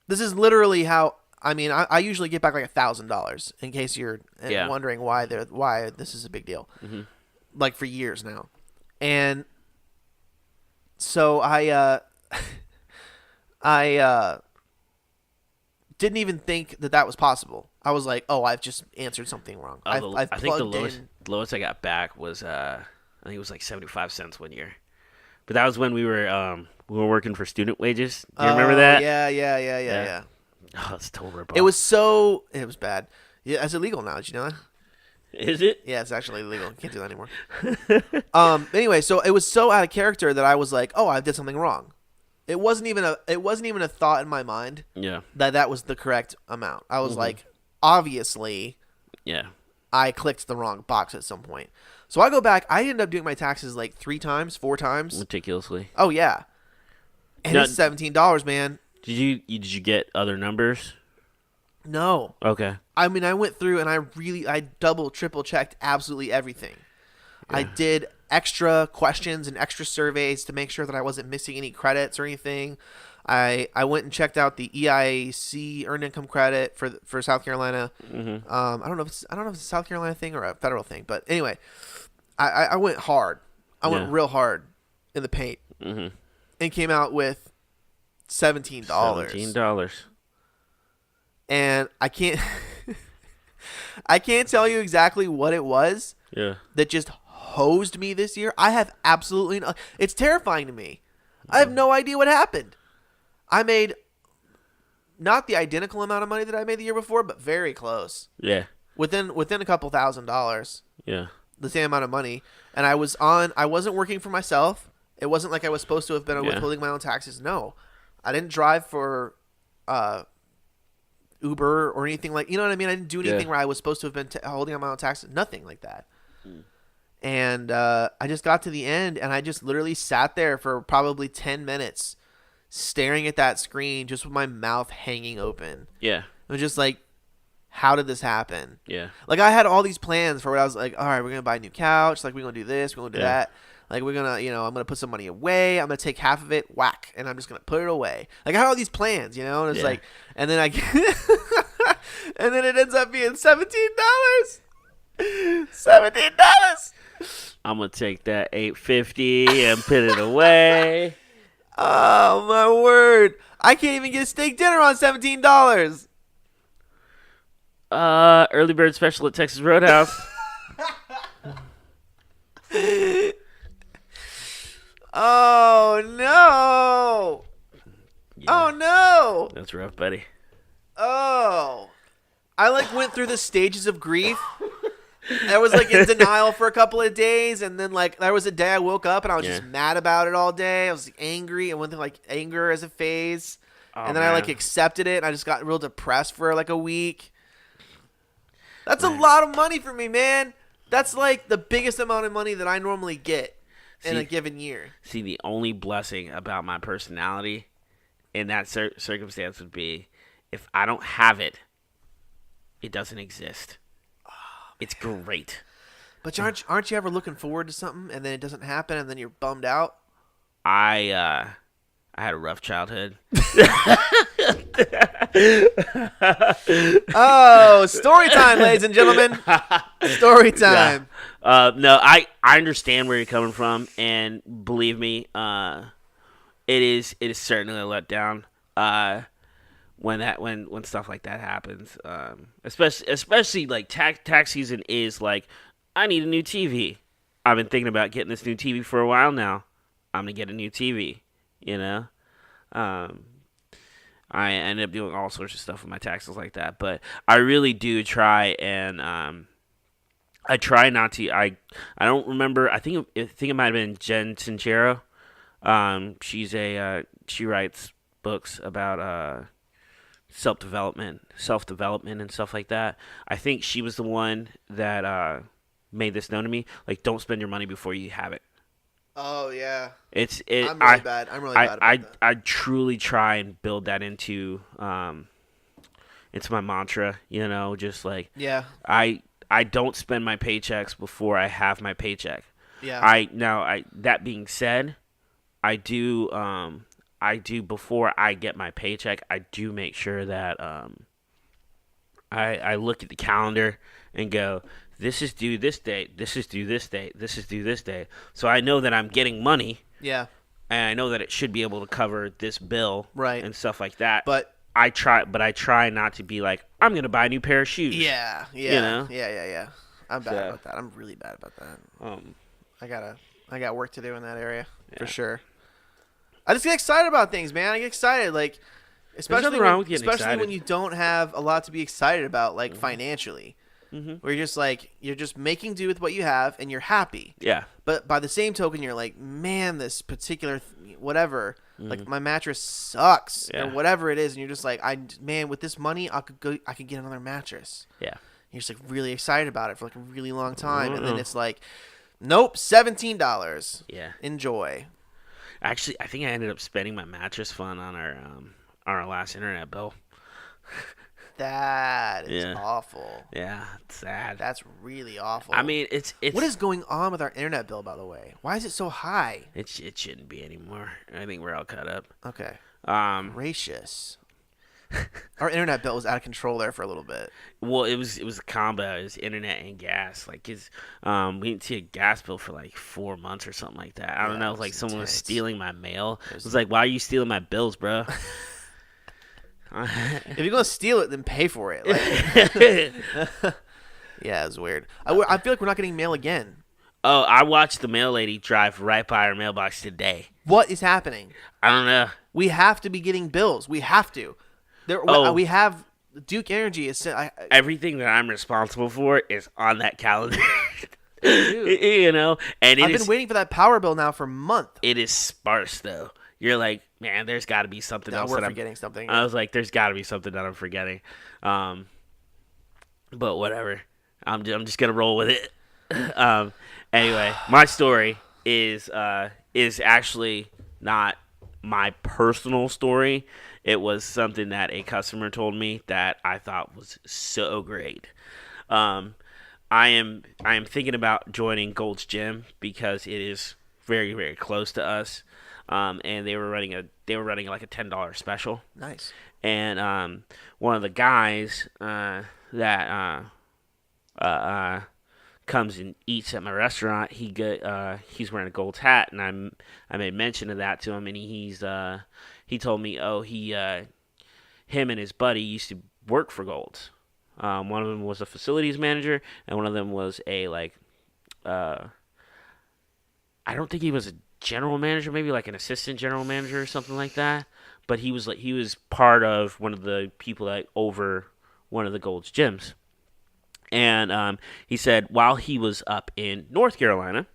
This is literally how, I mean, I usually get back like $1,000 in case you're wondering why this is a big deal. Like for years now. And so I didn't even think that was possible. I was like, oh, I've just answered something wrong. I think the lowest I got back was I think it was like 75 cents one year. But that was when we were working for student wages. Do you remember that? Yeah. Oh, it's total rip-off. It was bad. Yeah, it's illegal now. Did you know that? Is it? Yeah, it's actually illegal. You can't do that anymore. Anyway, so it was so out of character that I was like, "Oh, I did something wrong." It wasn't even a thought in my mind. Yeah. That was the correct amount. I was like, obviously. Yeah. I clicked the wrong box at some point. So I go back. I ended up doing my taxes like 3 times, 4 times. Meticulously. Oh yeah. And it's $17, man. Did you get other numbers? No. Okay. I mean, I went through and I double, triple checked absolutely everything. Yeah. I did extra questions and extra surveys to make sure that I wasn't missing any credits or anything. I went and checked out the EIC earned income credit for South Carolina. I don't know if it's a South Carolina thing or a federal thing, but anyway, I went hard. I went real hard in the paint and came out with $17. $17. And I can't tell you exactly what it was that just hosed me this year. I have absolutely no. It's terrifying to me. I have no idea what happened. I made not the identical amount of money that I made the year before, but very close. Yeah. Within a couple $1,000s. Yeah. The same amount of money. And I wasn't working for myself. It wasn't like I was supposed to have been withholding my own taxes. No. I didn't drive for Uber or anything like, you know what I mean? I didn't do anything where I was supposed to have been holding on my own taxes. Nothing like that. And I just got to the end and I just literally sat there for probably 10 minutes staring at that screen just with my mouth hanging open. Yeah. It was just like, how did this happen? Yeah. Like I had all these plans for what I was like, all right, we're going to buy a new couch. Like we're going to do this. We're going to do that. Like we're gonna, I'm gonna put some money away. I'm gonna take half of it, whack, and I'm just gonna put it away. Like I have all these plans, and it's like, and then and then it ends up being $17. $17. I'm gonna take that $8.50 and put it away. Oh my word! I can't even get a steak dinner on $17. Early bird special at Texas Roadhouse. Oh no! Yeah, Oh no! that's rough, buddy. Oh, I went through the stages of grief. I was in denial for a couple of days, and then there was a day I woke up and I was just mad about it all day. I was angry, and went through anger as a phase, and then I accepted it, and I just got real depressed for a week. That's a lot of money for me, man. That's the biggest amount of money that I normally get in a given year. See, the only blessing about my personality in that circumstance would be if I don't have it, it doesn't exist. It's great. But aren't you ever looking forward to something and then it doesn't happen and then you're bummed out? I had a rough childhood. Oh, story time, ladies and gentlemen. Story time. Yeah. No, I understand where you're coming from, and believe me, it is certainly a letdown. When stuff like that happens, especially tax season is I need a new TV. I've been thinking about getting this new TV for a while now. I'm gonna get a new TV. I ended up doing all sorts of stuff with my taxes like that, but I really do try, and I try not to. I don't remember. I think it might have been Jen Sincero. She writes books about self-development and stuff like that. I think she was the one that made this known to me. Don't spend your money before you have it. Oh yeah. I'm really bad. I'm really bad about that. I truly try and build that into my mantra. Just yeah. I don't spend my paychecks before I have my paycheck. Yeah. That being said, I do before I get my paycheck, I do make sure that I look at the calendar and go, this is due this date, this is due this date, this is due this date. So I know that I'm getting money. Yeah. And I know that it should be able to cover this bill. Right. And stuff like that. But I try not to be I'm going to buy a new pair of shoes. Yeah. Yeah. Yeah. I'm bad about that. I'm really bad about that. I got work to do in that area for sure. I just get excited about things, man. I get excited, especially when you don't have a lot to be excited about, financially. Mm-hmm. Where you're just making do with what you have, and you're happy. Yeah. But by the same token, you're man, this particular whatever, my mattress sucks or whatever it is, and you're just with this money, I could get another mattress. Yeah. And you're just really excited about it for a really long time, and then it's nope, $17. Yeah. Enjoy. Actually, I think I ended up spending my mattress fund on our last internet bill. That is awful. Yeah, it's sad. That's really awful. I mean, it's what is going on with our internet bill, by the way? Why is it so high? It shouldn't be anymore. I think we're all caught up. Okay. Gracious. Our internet bill was out of control there for a little bit. Well, it was a combo. It was internet and gas. We didn't see a gas bill for 4 months or something like that. I don't know. Someone was stealing my mail. It was why are you stealing my bills, bro? If you're gonna steal it, then pay for it. Yeah, it's weird. I feel like we're not getting mail again. Oh, I watched the mail lady drive right by our mailbox today. What is happening? I don't know. We have to be getting bills. We have to. We have Duke Energy is everything that I'm responsible for is on that calendar. Dude. And I've been waiting for that power bill now for a month. It is sparse though. You're man, there's got to be something else. We're forgetting something. I was there's got to be something that I'm forgetting. But whatever. I'm just gonna roll with it. Anyway, my story is actually not my personal story. It was something that a customer told me that I thought was so great. I am thinking about joining Gold's Gym because it is very, very close to us. And they were running like a $10 special. Nice. And one of the guys that comes and eats at my restaurant, he's wearing a Gold's hat, and I made mention of that to him, and he told me, him and his buddy used to work for Gold's. One of them was a facilities manager, and one of them was I don't think he was a general manager, maybe like an assistant general manager or something like that. But he was part of one of the people that over one of the Gold's gyms. And he said while he was up in North Carolina,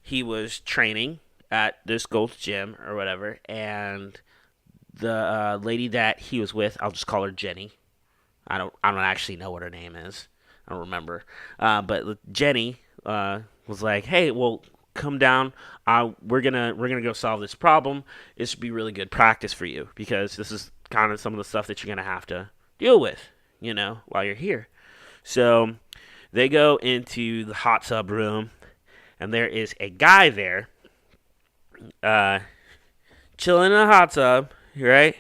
he was training at this Gold's gym or whatever, and the lady that he was with, I'll just call her Jenny. I don't actually know what her name is. I don't remember. But Jenny was like, "Hey, well, come down. We're gonna go solve this problem. This would be really good practice for you because this is kind of some of the stuff that you're gonna have to deal with, while you're here." So they go into the hot tub room, and there is a guy there, chilling in a hot tub, right?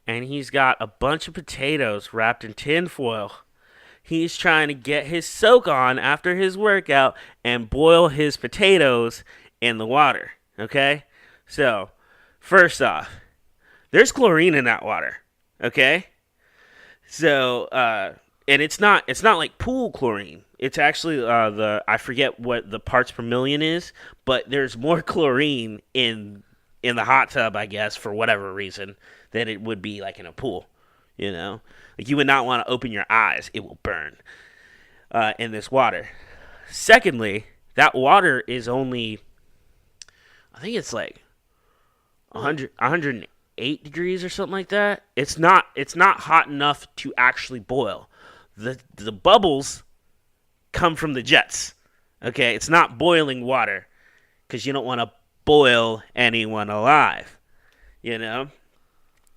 And he's got a bunch of potatoes wrapped in tin foil. He's trying to get his soak on after his workout and boil his potatoes in the water, okay? So, first off, there's chlorine in that water, okay? So, and it's not like pool chlorine. It's actually I forget what the parts per million is, but there's more chlorine in the hot tub, I guess, for whatever reason, than it would be like in a pool. Like you would not want to open your eyes; it will burn in this water. Secondly, that water is only, I think it's like 108 degrees or something like that. It's not hot enough to actually boil. The bubbles come from the jets. Okay, it's not boiling water because you don't want to boil anyone alive.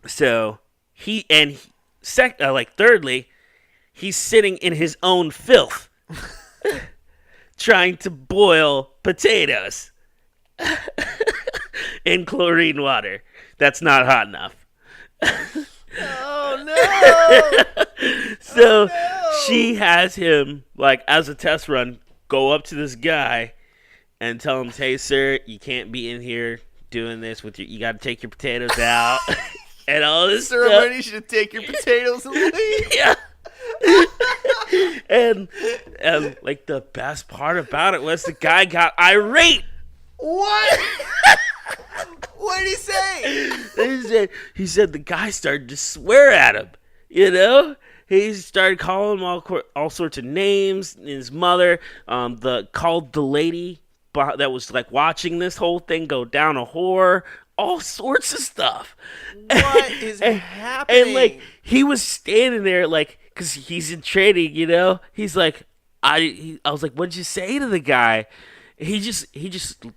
So thirdly, he's sitting in his own filth, trying to boil potatoes in chlorine water. That's not hot enough. Oh no! So she has him, like, as a test run, go up to this guy and tell him, "Hey, sir, you can't be in here doing this with you got to take your potatoes out." And all this stuff. Sir, I need you to take your potatoes and leave. Yeah. and like the best part about it was the guy got irate. What? What did he say? He said the guy started to swear at him. He started calling him all sorts of names. His mother, called the lady that was like watching this whole thing go down a whore. All sorts of stuff. What is happening? And like he was standing there, like, because he's in training, He's like, I was like, "What'd you say to the guy?" He just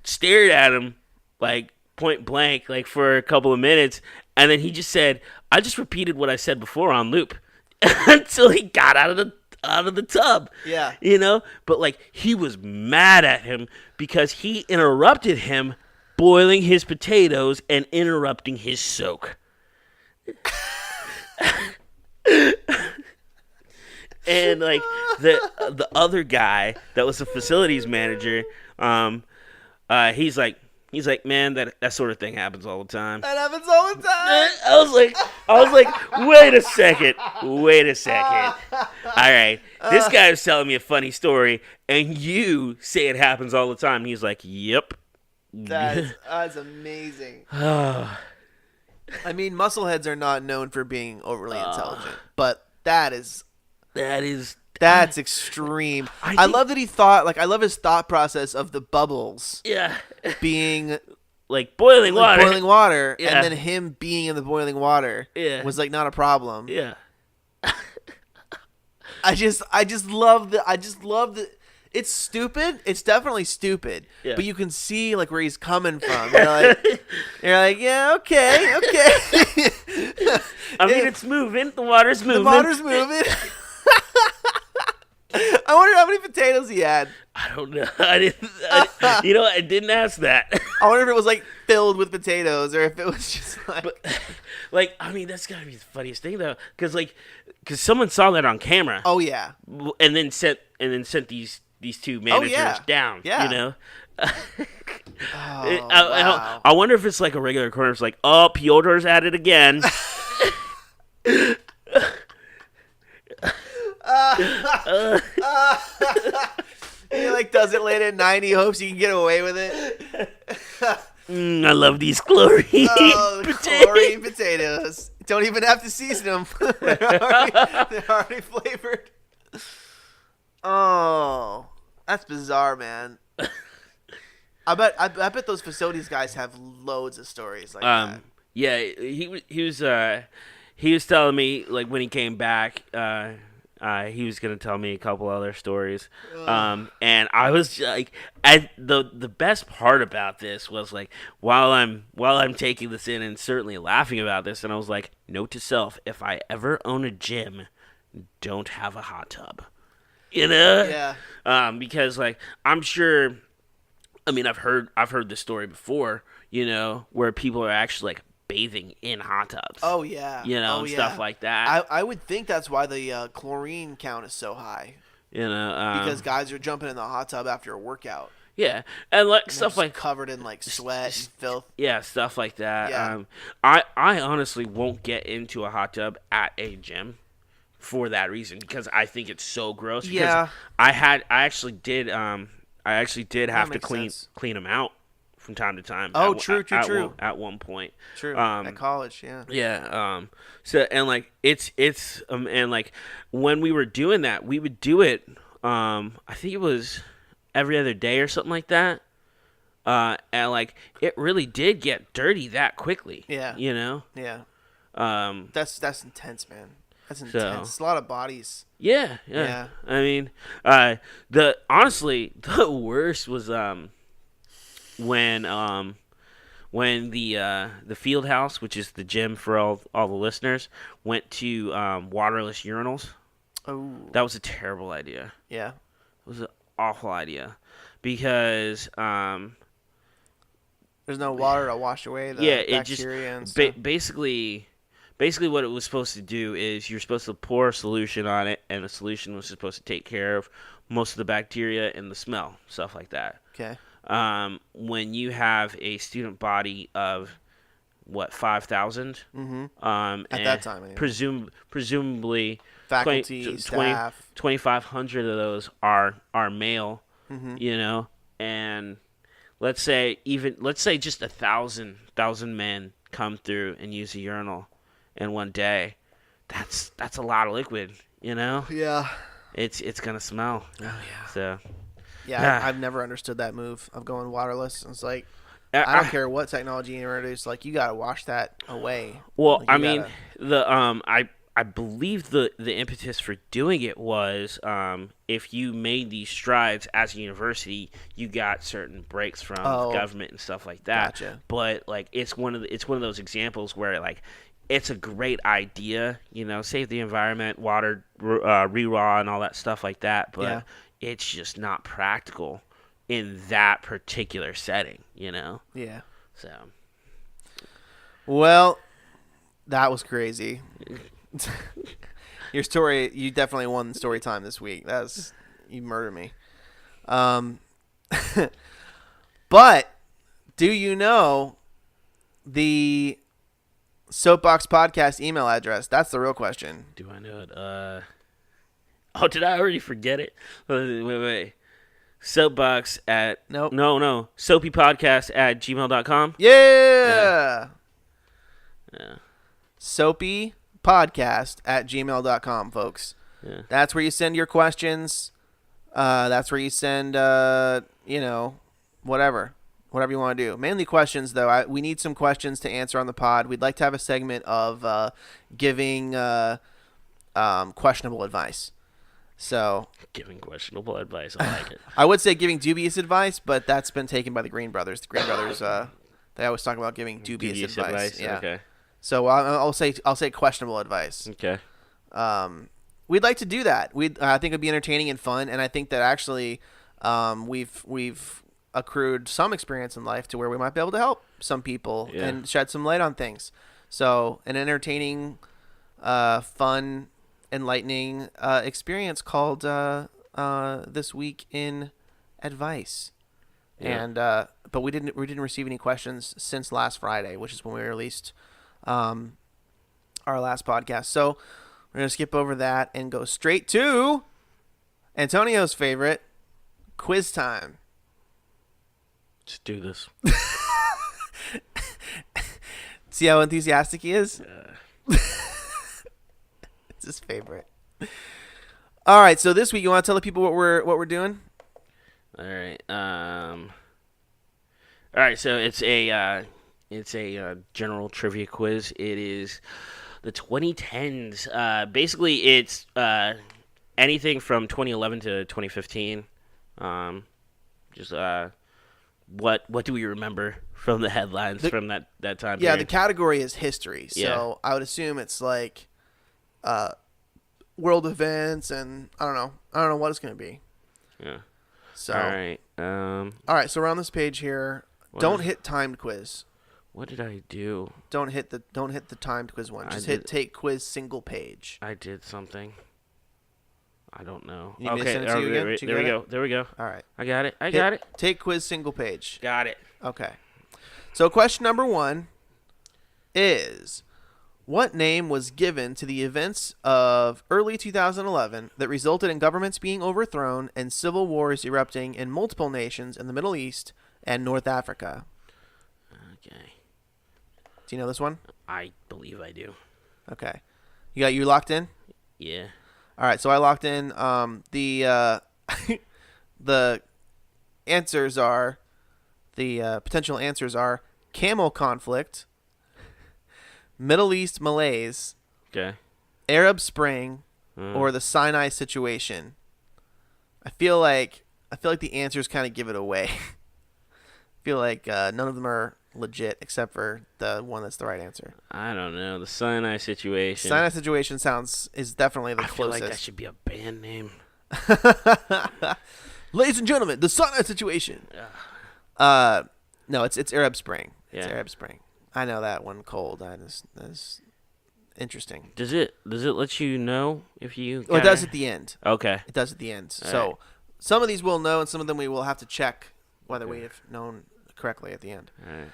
stared at him, like point blank, like for a couple of minutes, and then he just said, "I just repeated what I said before on loop," until he got out of the tub. Yeah. But like he was mad at him because he interrupted him boiling his potatoes and interrupting his soak. And like the other guy that was the facilities manager, he's like, "Man, that sort of thing happens all the time." That happens all the time. I was like, wait a second. All right, this guy was telling me a funny story, and you say it happens all the time. He's like, "Yep." That's amazing. I mean, muscleheads are not known for being overly intelligent, but that's extreme. I love that he thought, like, I love his thought process of the bubbles. Yeah. Being like boiling water. Yeah. And then him being in the boiling water. Yeah. Was like not a problem. Yeah. I just love the. It's stupid. It's definitely stupid. Yeah. But you can see like where he's coming from. You're like, yeah, okay. I mean, it's moving. The water's moving. The water's moving. I wonder how many potatoes he had. I don't know. I didn't ask that. I wonder if it was like filled with potatoes or if it was just like. But, that's gotta be the funniest thing though, because someone saw that on camera. Oh yeah. And then sent these two managers down. Yeah. You know. Wow. I wonder if it's like a regular corner. It's like, oh, Pyotr's at it again. He like does it late at night. He hopes he can get away with it. I love these chlorine chlorine potatoes. Don't even have to season them. they're already flavored. Oh, that's bizarre, man. I bet those facilities guys have loads of stories like that. Yeah, he was telling me like when he came back, he was gonna tell me a couple other stories, and I was like, the best part about this was like while I'm taking this in and certainly laughing about this, and I was like, note to self: if I ever own a gym, don't have a hot tub, you know? Yeah. Because like I'm sure. I mean, I've heard this story before, you know, where people are actually like bathing in hot tubs. Oh yeah, you know, and stuff like that. I would think that's why the chlorine count is so high. You know, because guys are jumping in the hot tub after a workout. Yeah, and like and stuff like covered in like sweat and filth. Yeah, stuff like that. Yeah. I honestly won't get into a hot tub at a gym for that reason because I think it's so gross. Yeah, I actually did have to clean them out from time to time. Oh, true. At one point. True. At college, yeah. Yeah. So and like it's and like when we were doing that, we would do it. I think it was every other day or something like that. And like it really did get dirty that quickly. Yeah. You know. Yeah. That's intense, man. That's intense. So, it's a lot of bodies. Yeah. I mean, the worst was when the field house, which is the gym for all the listeners, went to waterless urinals. Oh, that was a terrible idea. Yeah, it was an awful idea because there's no water to wash away the bacteria and stuff. Basically, what it was supposed to do is you're supposed to pour a solution on it, and the solution was supposed to take care of most of the bacteria and the smell, stuff like that. Okay. When you have a student body of 5,000, at that time, anyway. presumably faculty, staff, 2,500 of those are male, you know, and let's say just 1,000 men come through and use a urinal in one day. That's a lot of liquid, you know. Yeah. It's gonna smell. Oh yeah. So. Yeah, I've never understood that move of going waterless. It's like I don't care what technology you introduce, like you gotta wash that away. Well, like, I mean, I believe the impetus for doing it was if you made these strides as a university, you got certain breaks from the government and stuff like that. Gotcha. But like it's one of those examples where like it's a great idea, you know, save the environment, water, re-raw and all that stuff like that. But it's just not practical in that particular setting, you know? Yeah. So. Well, that was crazy. Your story, you definitely won story time this week. You murdered me. But do you know the Soapbox podcast email address? That's the real question. Do I know it? Oh, did I already forget it? Wait. Soapbox at... Nope. No. SoapyPodcast@gmail.com? Yeah. SoapyPodcast@gmail.com, folks. Yeah. That's where you send your questions. That's where you send, whatever you want to do. Mainly questions, though. We need some questions to answer on the pod. We'd like to have a segment of giving questionable advice. So giving questionable advice, I like it. I would say giving dubious advice, but that's been taken by the Green Brothers. The Green Brothers, they always talk about giving dubious advice. Yeah. Okay. So I'll say questionable advice. Okay. we'd like to do that. I think it'd be entertaining and fun, and I think that actually we've accrued some experience in life to where we might be able to help some people and shed some light on things. So an entertaining, fun, enlightening experience called This Week in Advice. Yeah. And but we didn't receive any questions since last Friday, which is when we released our last podcast. So we're gonna skip over that and go straight to Antonio's favorite, quiz time. Let's do this. See how enthusiastic he is? It's his favorite. All right, so this week you want to tell the people what we're doing? All right. All right. So it's a general trivia quiz. It is the 2010s. Basically, it's anything from 2011 to 2015. Just what do we remember from the headlines from that time? Yeah, period? the category is history. So I would assume it's like world events, and I don't know what it's gonna be. Yeah. So all right. All right. So around this page here, don't hit timed quiz. What did I do? Don't hit the timed quiz one. Just hit take quiz single page. I did something. I don't know. You need me to send it to you again? There we go. There we go. All right. I got it. I got it. Take quiz single page. Got it. Okay. So question number 1 is, what name was given to the events of early 2011 that resulted in governments being overthrown and civil wars erupting in multiple nations in the Middle East and North Africa? Okay. Do you know this one? I believe I do. Okay. You locked in? Yeah. All right, so I locked in. The the answers are potential answers are camel conflict, Middle East malaise, Okay. Arab Spring, or the Sinai situation. I feel like the answers kind of give it away. I feel like none of them are legit except for the one that's the right answer. I don't know. The Sinai situation. Sinai situation is definitely the I closest. feel like that should be a band name. Ladies and gentlemen, the Sinai situation. No, it's Arab Spring. It's Arab Spring. I know that one cold. That's interesting. Does it let you know if you? Well, it does at the end. Okay. It does at the end. All So right. some of these we'll know, and some of them we will have to check whether we have known correctly at the end. All right.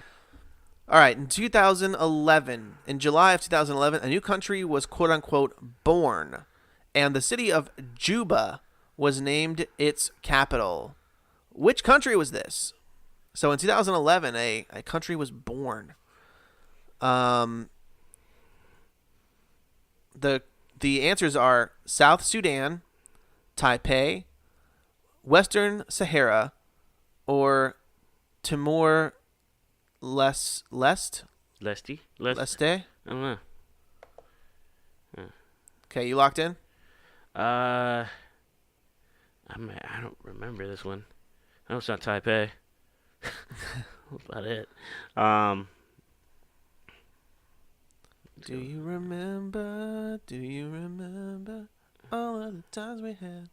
All right. In 2011, in July of 2011, a new country was quote unquote born, and the city of Juba was named its capital. Which country was this? So in 2011, a country was born. The answers are South Sudan, Taipei, Western Sahara, or Timor Leste? Leste? Leste? I don't know. Okay, you locked in? I don't remember this one. I know it's not Taipei. That's about it. Do you remember? Do you remember all of the times we had?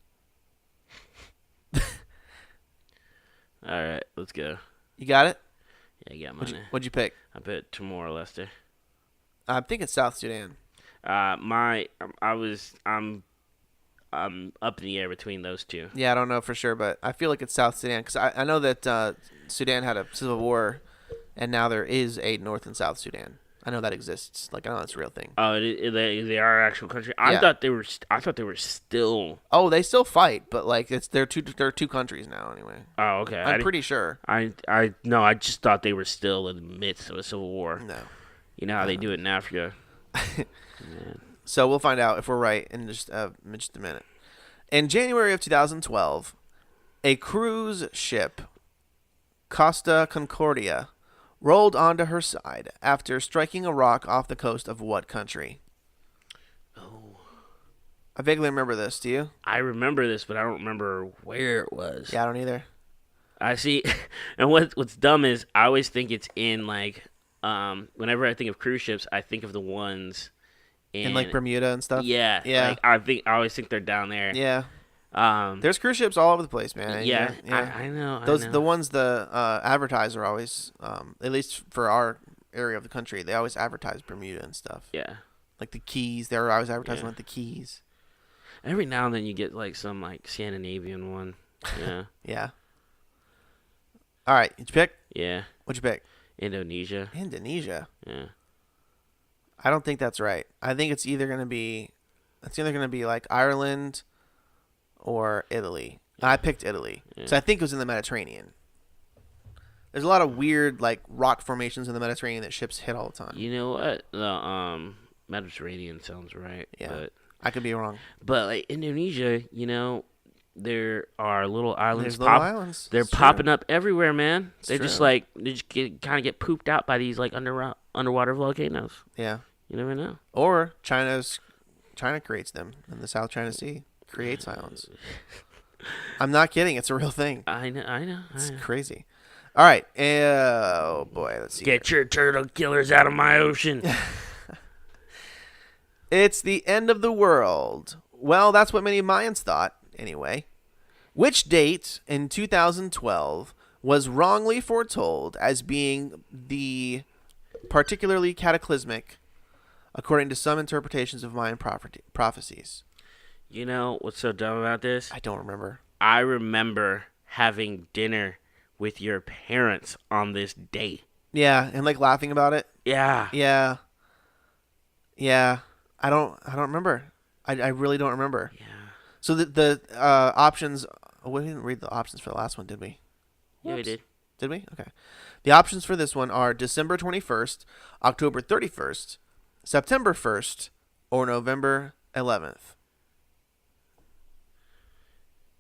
All right, let's go. You got it? Yeah, I got mine. What'd you pick? I bet Timor Leste. I think it's South Sudan. I'm up in the air between those two. Yeah, I don't know for sure, but I feel like it's South Sudan because I know that Sudan had a civil war, and now there is a North and South Sudan. I know that exists. Like I know that's a real thing. Oh, they are actual country. Yeah. I thought they were still. Oh, they still fight, but like they're two countries now anyway. Oh, okay. I'm pretty sure. I just thought they were still in the midst of a civil war. No. You know how they do it in Africa. So we'll find out if we're right in just a minute. In January of 2012, a cruise ship, Costa Concordia, rolled onto her side after striking a rock off the coast of what country? Oh. I vaguely remember this. Do you? I remember this, but I don't remember where it was. Yeah, I don't either. I see. And what's dumb is I always think it's in like whenever I think of cruise ships, I think of the ones in like Bermuda and stuff. Yeah, Yeah. Like I always think they're down there. Yeah. Um, There's cruise ships all over the place, man. yeah, Yeah. I know. The ones the advertise are always at least for our area of the country, they always advertise Bermuda and stuff. Yeah. Like the Keys, they're always advertising like the Keys. Every now and then you get like some like Scandinavian one. Yeah. Yeah. All right, did you pick? Yeah. What'd you pick? Indonesia. Yeah. I don't think that's right. I think it's either gonna be like Ireland or Italy. I picked Italy. Yeah. So I think it was in the Mediterranean. There's a lot of weird like rock formations in the Mediterranean that ships hit all the time. You know what? The Mediterranean sounds right. Yeah. But I could be wrong. But like Indonesia, you know, there are little islands. There's little islands. They're It's popping true. up everywhere, man. It's They true. just like kind of get pooped out by these like underwater volcanoes. Yeah. You never know. Or China creates them in the South China Sea. Creates islands. I'm not kidding. It's a real thing. I know. It's crazy. All right. Oh boy. Let's see. Get your turtle killers out of my ocean. It's the end of the world. Well, that's what many Mayans thought, anyway. Which date in 2012 was wrongly foretold as being the particularly cataclysmic, according to some interpretations of Mayan prophecies? You know what's so dumb about this? I don't remember. I remember having dinner with your parents on this date. Yeah, and like laughing about it. Yeah. Yeah. I don't remember. I really don't remember. Yeah. So the options. We didn't read the options for the last one, did we? Yeah, we did. Did we? Okay. The options for this one are December 21st, October 31st, September 1st, or November 11th.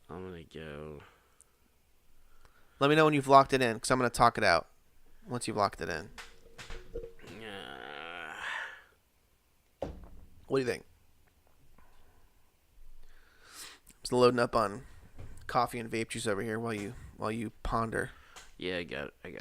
I'm gonna go. Let me know when you've locked it in, because I'm going to talk it out once you've locked it in. What do you think? Just loading up on coffee and vape juice over here while you ponder. Yeah, I got mine in.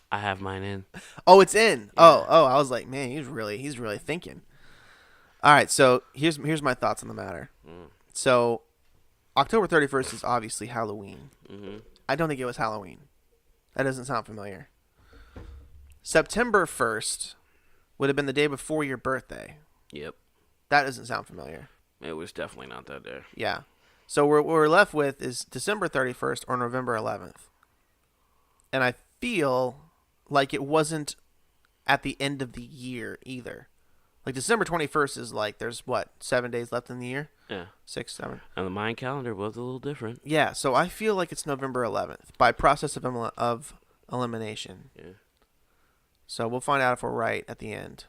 I have mine in. Oh, it's in. Yeah. Oh, I was like, man, he's really thinking. All right, so here's my thoughts on the matter. So, October 31st is obviously Halloween. Mm-hmm. I don't think it was Halloween. That doesn't sound familiar. September 1st would have been the day before your birthday. Yep. That doesn't sound familiar. It was definitely not that day. Yeah. So what we're left with is December 31st or November 11th. And I feel like it wasn't at the end of the year either. Like December 21st is like there's 7 days left in the year? Yeah. 6, 7. And the Mayan calendar was a little different. Yeah, so I feel like it's November 11th by process of elimination. Yeah. So we'll find out if we're right at the end.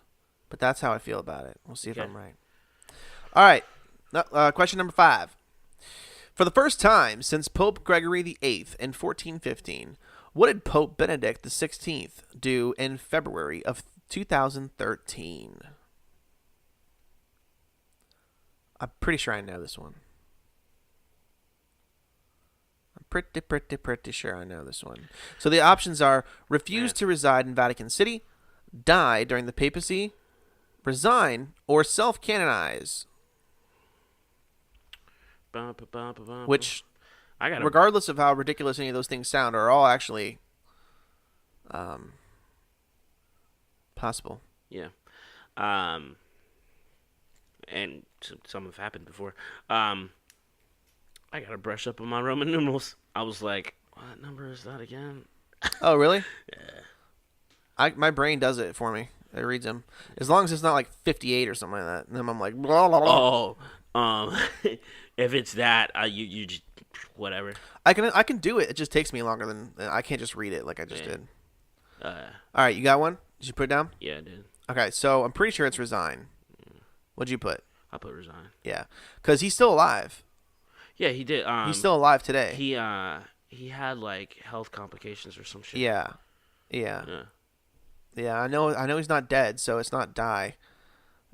But that's how I feel about it. We'll see if I'm right. All right. Question number 5. For the first time since Pope Gregory VIII in 1415, what did Pope Benedict XVI do in February of 2013? I'm pretty sure I know this one. I'm pretty sure I know this one. So the options are refuse to reside in Vatican City, die during the papacy, resign, or self-canonize. Which, regardless of how ridiculous any of those things sound, are all actually possible. Yeah. And some have happened before. I gotta brush up on my Roman numerals. I was like, what number is that again? Oh, really? Yeah. My brain does it for me. It reads them. As long as it's not like 58 or something like that. And then I'm like, blah, blah, blah. Oh, if it's that, you just, whatever. I can do it. It just takes me longer than I can't just read it like I just did. All right, you got one? Did you put it down? Yeah, I did. Okay, so I'm pretty sure it's resign. What'd you put? I put resign. Yeah, because he's still alive. Yeah, he did. He's still alive today. He had like health complications or some shit. Yeah. I know he's not dead, so it's not die.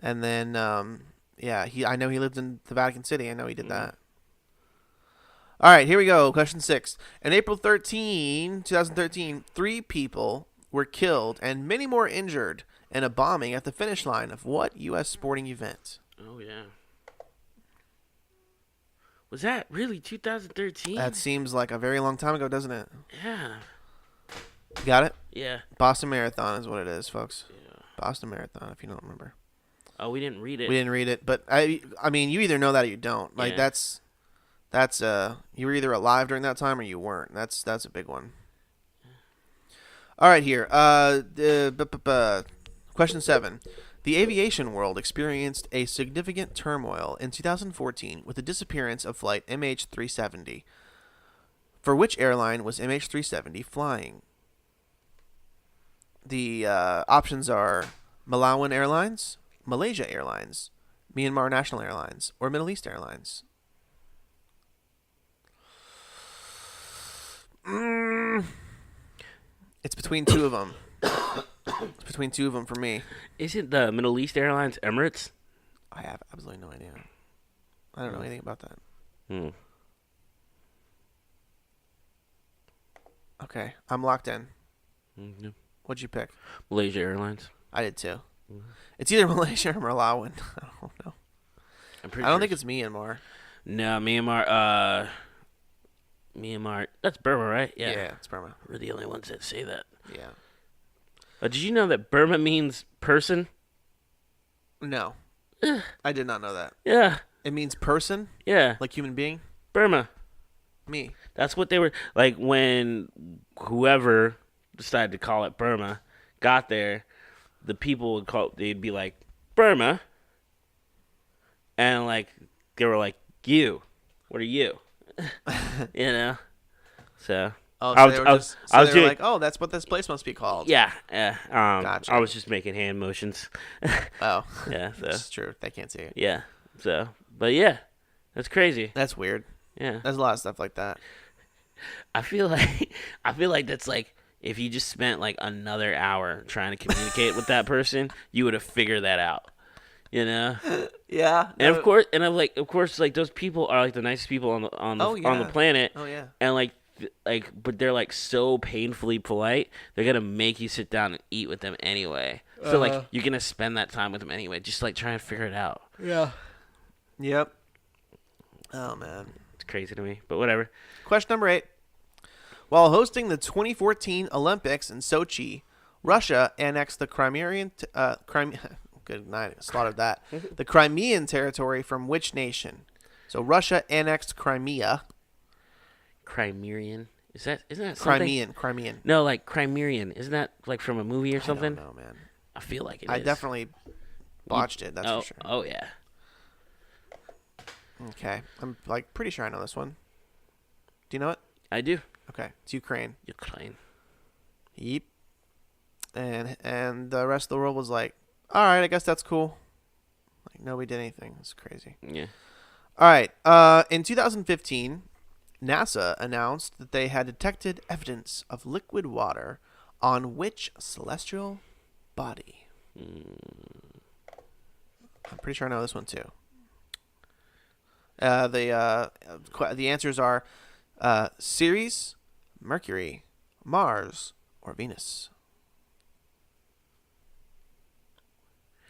And then I know he lived in the Vatican City. I know he did that. All right, here we go. Question 6. On April 2013, 3 people were killed and many more injured in a bombing at the finish line of what U.S. sporting event? Oh, yeah. Was that really 2013? That seems like a very long time ago, doesn't it? Yeah. Got it? Yeah. Boston Marathon is what it is, folks. Yeah. Boston Marathon, if you don't remember. Oh, we didn't read it. We didn't read it, but I mean, you either know that or you don't. Like Yeah. that's you were either alive during that time or you weren't. That's a big one. All right, here. Question 7. The aviation world experienced a significant turmoil in 2014 with the disappearance of flight MH370. For which airline was MH370 flying? The options are Malawian Airlines, Malaysia Airlines, Myanmar National Airlines, or Middle East Airlines. It's between two of them. It's between two of them for me. Isn't the Middle East Airlines Emirates? I have absolutely no idea. I don't know anything about that. Okay, I'm locked in. Mm-hmm. What'd you pick? Malaysia Airlines. I did too. Mm-hmm. It's either Malaysia or Malawian. I don't know. I don't think it's it's Myanmar. No, Myanmar. Myanmar. That's Burma, right? Yeah, it's Burma. We're the only ones that say that. Yeah. Did you know that Burma means person? No. I did not know that. Yeah. It means person? Yeah. Like human being? Burma. Me. That's what they were like when whoever decided to call it Burma got there. The people they'd be like Burma, and like they were like you. What are you? You know. So. Oh, so they were like, oh, that's what this place must be called. Yeah, yeah. Gotcha. I was just making hand motions. Oh, yeah. So that's true. They can't see it. yeah. So, but yeah, that's crazy. That's weird. Yeah. There's a lot of stuff like that. I feel like that's like if you just spent like another hour trying to communicate with that person, you would have figured that out. You know? Yeah. And of course, like those people are like the nicest people on the planet. Oh yeah. And but they're like so painfully polite. They're gonna make you sit down and eat with them anyway. So like you're gonna spend that time with them anyway. Just like try and figure it out. Yeah. Yep. Oh man. It's crazy to me, but whatever. Question number 8. While hosting the 2014 Olympics in Sochi, Russia annexed the Crimean. Good night. Slaughtered that. The Crimean territory from which nation? So Russia annexed Crimea. Crimean. Isn't that something? Crimean. No, like Crimean. Isn't that like from a movie or something? I don't know, man. I feel like it is. I definitely botched it. That's for sure. Oh yeah. Okay, I'm like pretty sure I know this one. Do you know it? I do. Okay, it's Ukraine. Ukraine. Yep. And the rest of the world was like, all right, I guess that's cool. Like nobody did anything. It's crazy. Yeah. All right. In 2015, NASA announced that they had detected evidence of liquid water on which celestial body? I'm pretty sure I know this one too. The answers are Ceres, Mercury, Mars, or Venus.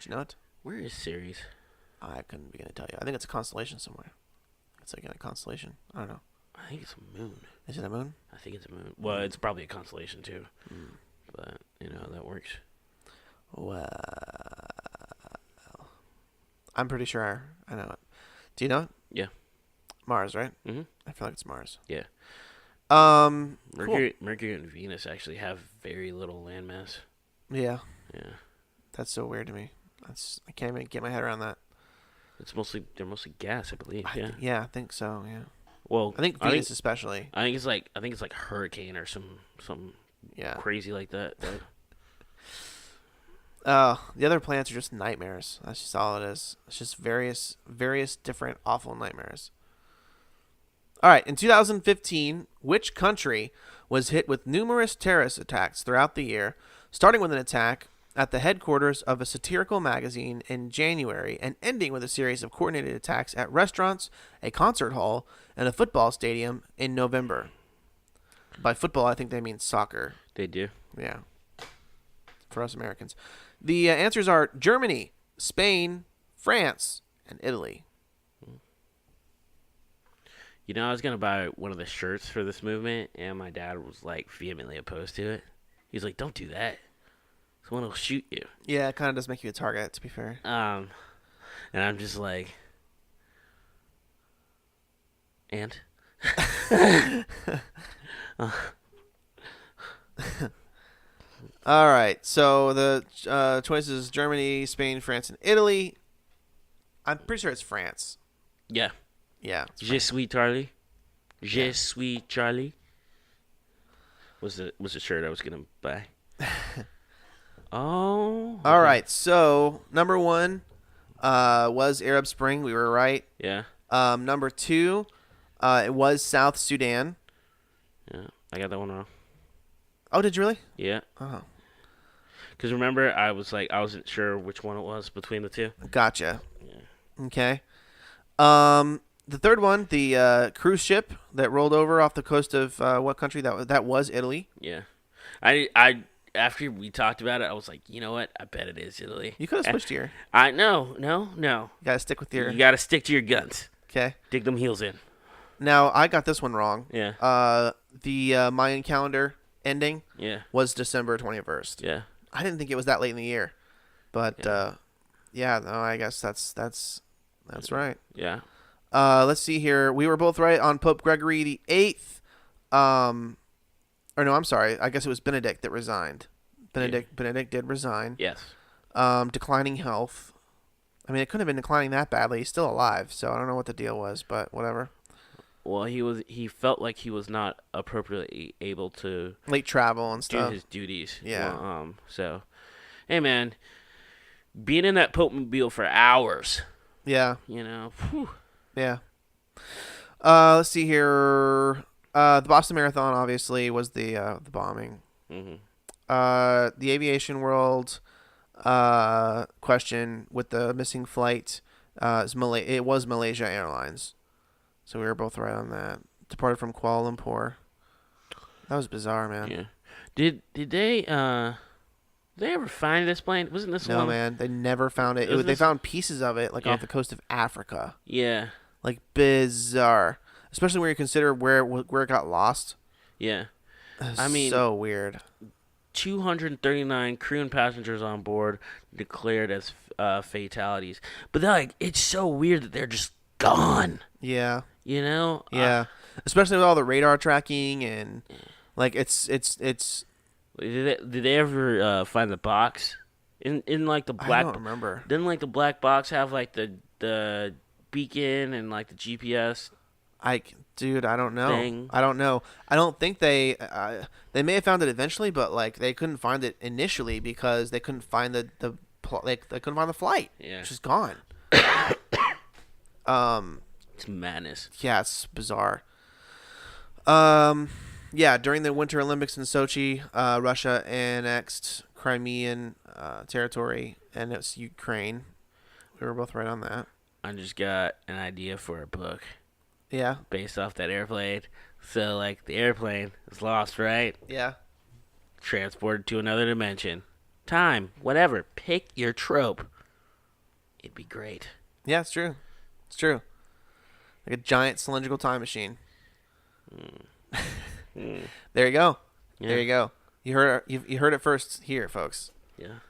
Do you know it? Where is Ceres? I couldn't begin to tell you. I think it's a constellation somewhere. It's like in a constellation. I don't know. I think it's a moon. Is it a moon? I think it's a moon. Well, it's probably a constellation too. But, that works. Well, I'm pretty sure I know it. Do you know it? Yeah. Mars, right? Mm-hmm. I feel like it's Mars. Yeah. Cool. Mercury and Venus actually have very little landmass. Yeah. Yeah. That's so weird to me. I can't even get my head around that. They're mostly gas, I believe. I think so. Yeah. Well, I think Venus especially. I think it's like hurricane or some crazy like that. The other planets are just nightmares. That's just all it is. It's just various different awful nightmares. All right. In 2015, which country was hit with numerous terrorist attacks throughout the year, starting with an attack at the headquarters of a satirical magazine in January and ending with a series of coordinated attacks at restaurants, a concert hall, and a football stadium in November. By football, I think they mean soccer. They do. Yeah. For us Americans. The answers are Germany, Spain, France, and Italy. You know, I was going to buy one of the shirts for this movement, and my dad was, like, vehemently opposed to it. He's like, don't do that. Someone will shoot you. Yeah, it kind of does make you a target, to be fair. And I'm just like, and? All right, so the choices: Germany, Spain, France, and Italy. I'm pretty sure it's France. Yeah. Yeah. Je suis Charlie. Je suis Charlie. Was the shirt I was gonna buy. Oh. Okay. All right, so number 1 was Arab Spring. We were right. Yeah. Number 2, it was South Sudan. Yeah, I got that one wrong. Oh, did you really? Yeah. Oh. Because remember, I wasn't sure which one it was between the two. Gotcha. Yeah. Okay. The third one, the cruise ship that rolled over off the coast of what country? That was Italy. Yeah. I after we talked about it, I was like, you know what? I bet it is Italy. You could have switched here. No. You gotta stick with your. You got to stick to your guns. Okay. Dig them heels in. Now I got this one wrong. Yeah. The Mayan calendar ending. Yeah. Was December 21st. Yeah. I didn't think it was that late in the year, but yeah. No, I guess that's right. Yeah. Let's see here. We were both right on Pope Gregory the VIII. Or no, I'm sorry. I guess it was Benedict that resigned. Benedict did resign. Yes. Declining health. I mean, it couldn't have been declining that badly. He's still alive, so I don't know what the deal was, but whatever. Well, he felt like he was not appropriately able to late travel and do stuff. his duties. Yeah. Well, so, hey man, being in that Pope mobile for hours. Yeah. You know. Whew. Yeah. Let's see here. The Boston Marathon obviously was the bombing. Mm-hmm. The aviation world question with the missing flight it was Malaysia Airlines, so we were both right on that. Departed from Kuala Lumpur. That was bizarre, man. Yeah. Did they ever find this plane? Wasn't this one? No, man. They never found it. They found pieces of it off the coast of Africa. Yeah. Like bizarre. Especially when you consider where it got lost. Yeah. I mean, so weird. 239 crew and passengers on board declared as fatalities. But it's so weird that they're just gone. Yeah. You know? Yeah. Especially with all the radar tracking and it's. Did they ever find the box? In the black. I don't remember. Didn't the black box have the beacon and the GPS? Dude, I don't know. Thing. I don't know. I don't think they may have found it eventually, but they couldn't find it initially because they couldn't find they couldn't find the flight. Yeah, it's just gone. It's madness. Yeah, it's bizarre. Yeah, during the Winter Olympics in Sochi, Russia annexed Crimean territory, and it's Ukraine. We were both right on that. I just got an idea for a book. Yeah. Based off that airplane. So, the airplane is lost, right? Yeah. Transported to another dimension. Time. Whatever. Pick your trope. It'd be great. Yeah, it's true. It's true. Like a giant cylindrical time machine. There you go. Yeah. There you go. You heard it first here, folks. Yeah.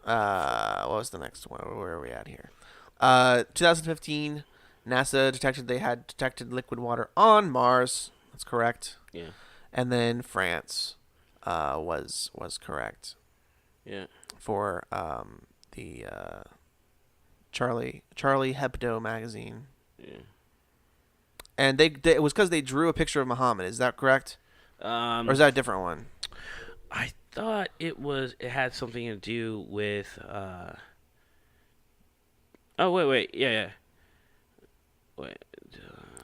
What was the next one? Where are we at here? 2015, NASA detected liquid water on Mars. That's correct. Yeah. And then France was correct. Yeah. For the Charlie Hebdo magazine. Yeah. And it was because they drew a picture of Muhammad. Is that correct? Or is that a different one? I thought it had something to do with. Oh wait, yeah. Wait.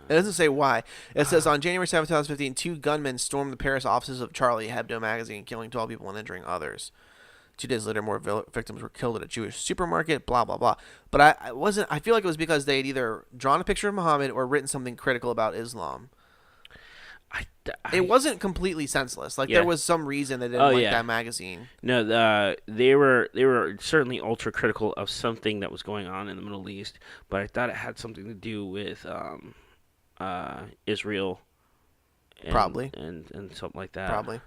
It doesn't say why. It says on January 7, 2015, 2 gunmen stormed the Paris offices of Charlie Hebdo magazine, killing 12 people and injuring others. 2 days later, more victims were killed at a Jewish supermarket. Blah blah blah. But I wasn't. I feel like it was because they had either drawn a picture of Muhammad or written something critical about Islam. It wasn't completely senseless. Like there was some reason they didn't like that magazine. No, they were certainly ultra critical of something that was going on in the Middle East, but I thought it had something to do with Israel. Probably. And something like that. Probably.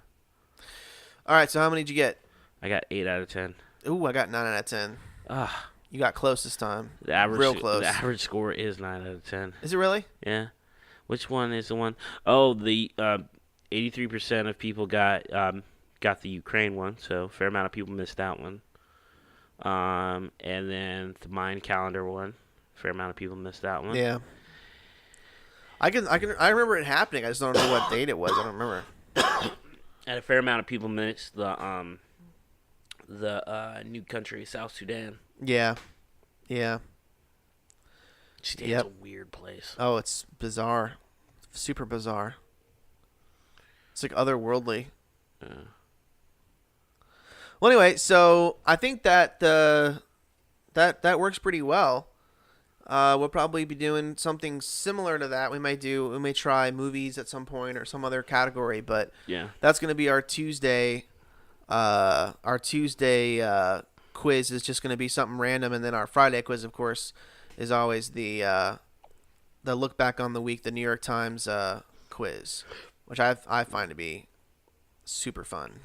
All right. So how many did you get? I got 8 out of 10. Ooh, I got 9 out of 10. You got close this time. Real close. The average score is 9 out of 10. Is it really? Yeah. Which one is the one? Oh, the 83% of people got the Ukraine one, so a fair amount of people missed that one. And then the Mayan calendar one, a fair amount of people missed that one. Yeah. I remember it happening. I just don't know what date it was. I don't remember. And a fair amount of people missed the new country, South Sudan. Yeah. Yeah. Sudan's a weird place. Oh, it's bizarre. Super bizarre. It's like otherworldly. Yeah. Well, anyway, so I think that that works pretty well. We'll probably be doing something similar to that. We may try movies at some point or some other category, but yeah, that's going to be our Tuesday. Our Tuesday quiz is just going to be something random, and then our Friday quiz, of course, is always the look back on the week, the New York Times quiz, which I find to be super fun.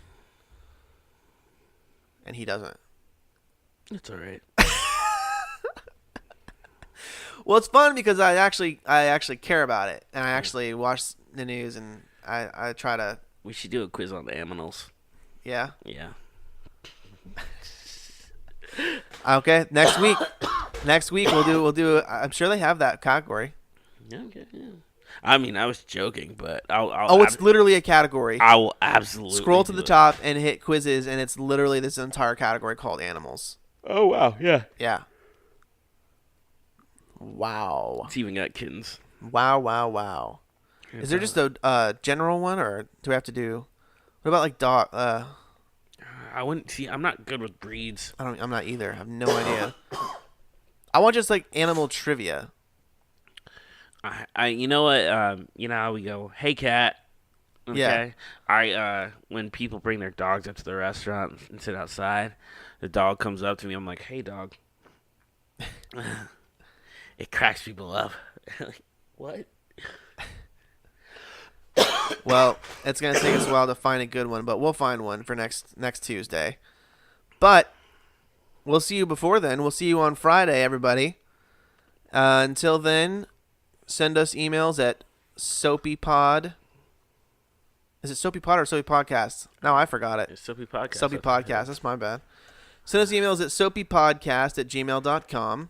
And he doesn't. It's all right. Well, it's fun because I actually care about it, and I actually watch the news, and I try to. We should do a quiz on the aminals. Yeah. Yeah. Okay, next week. Next week we'll do. I'm sure they have that category. Yeah. Okay. Yeah. I mean, I was joking, but it's literally a category. I will absolutely scroll to the top and hit quizzes, and it's literally this entire category called animals. Oh wow! Yeah. Yeah. Wow. It's even got kittens. Wow. Is there just a general one, or do we have to do? What about like dog? I wouldn't see. I'm not good with breeds. I'm not either. I have no idea. I want just like animal trivia. You know what? You know how we go, hey cat. Okay. Yeah. When people bring their dogs up to the restaurant and sit outside, the dog comes up to me. I'm like, hey dog. It cracks people up. Like, what? Well, it's gonna take us a while to find a good one, but we'll find one for next Tuesday. But we'll see you before then. We'll see you on Friday, everybody. Until then, send us emails at SoapyPod. Is it SoapyPod or Soapy Podcast? No, I forgot it. It's Soapy Podcast. Soapy Podcast. That's my bad. Send us emails at soapypodcast@gmail.com.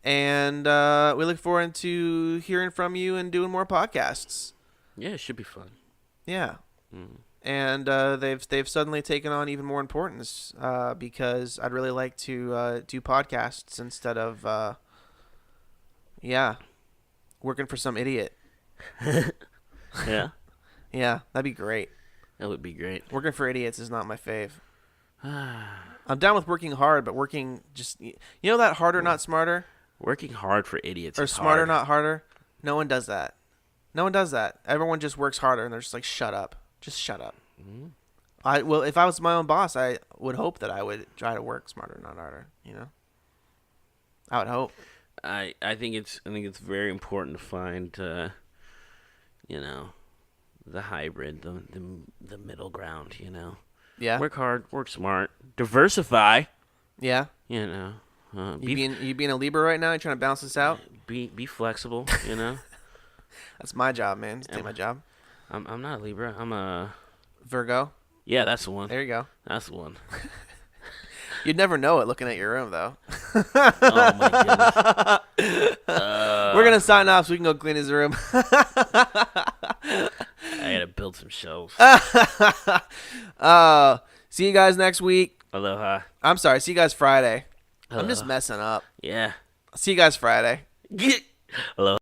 And we look forward to hearing from you and doing more podcasts. Yeah, it should be fun. Yeah. Mm. And they've suddenly taken on even more importance because I'd really like to do podcasts instead of working for some idiot. Yeah. Yeah, that'd be great. That would be great. Working for idiots is not my fave. I'm down with working hard, but working just that harder, not smarter. Working hard for idiots. Or smarter, not harder. No one does that. No one does that. Everyone just works harder, and they're just like, shut up. Just shut up. Mm-hmm. If I was my own boss, I would hope that I would try to work smarter, not harder. I would hope. I think it's very important to find the hybrid, the middle ground. Yeah. Work hard, work smart, diversify. Yeah. You being a Libra right now? You trying to balance this out? Be flexible. That's my job, man. It's my job. I'm not a Libra. I'm a Virgo. Yeah, that's the one. There you go. That's the one. You'd never know it looking at your room, though. Oh my goodness. We're gonna sign off so we can go clean his room. I gotta build some shelves. See you guys next week. Aloha. I'm sorry. See you guys Friday. Aloha. I'm just messing up. Yeah. See you guys Friday. Aloha.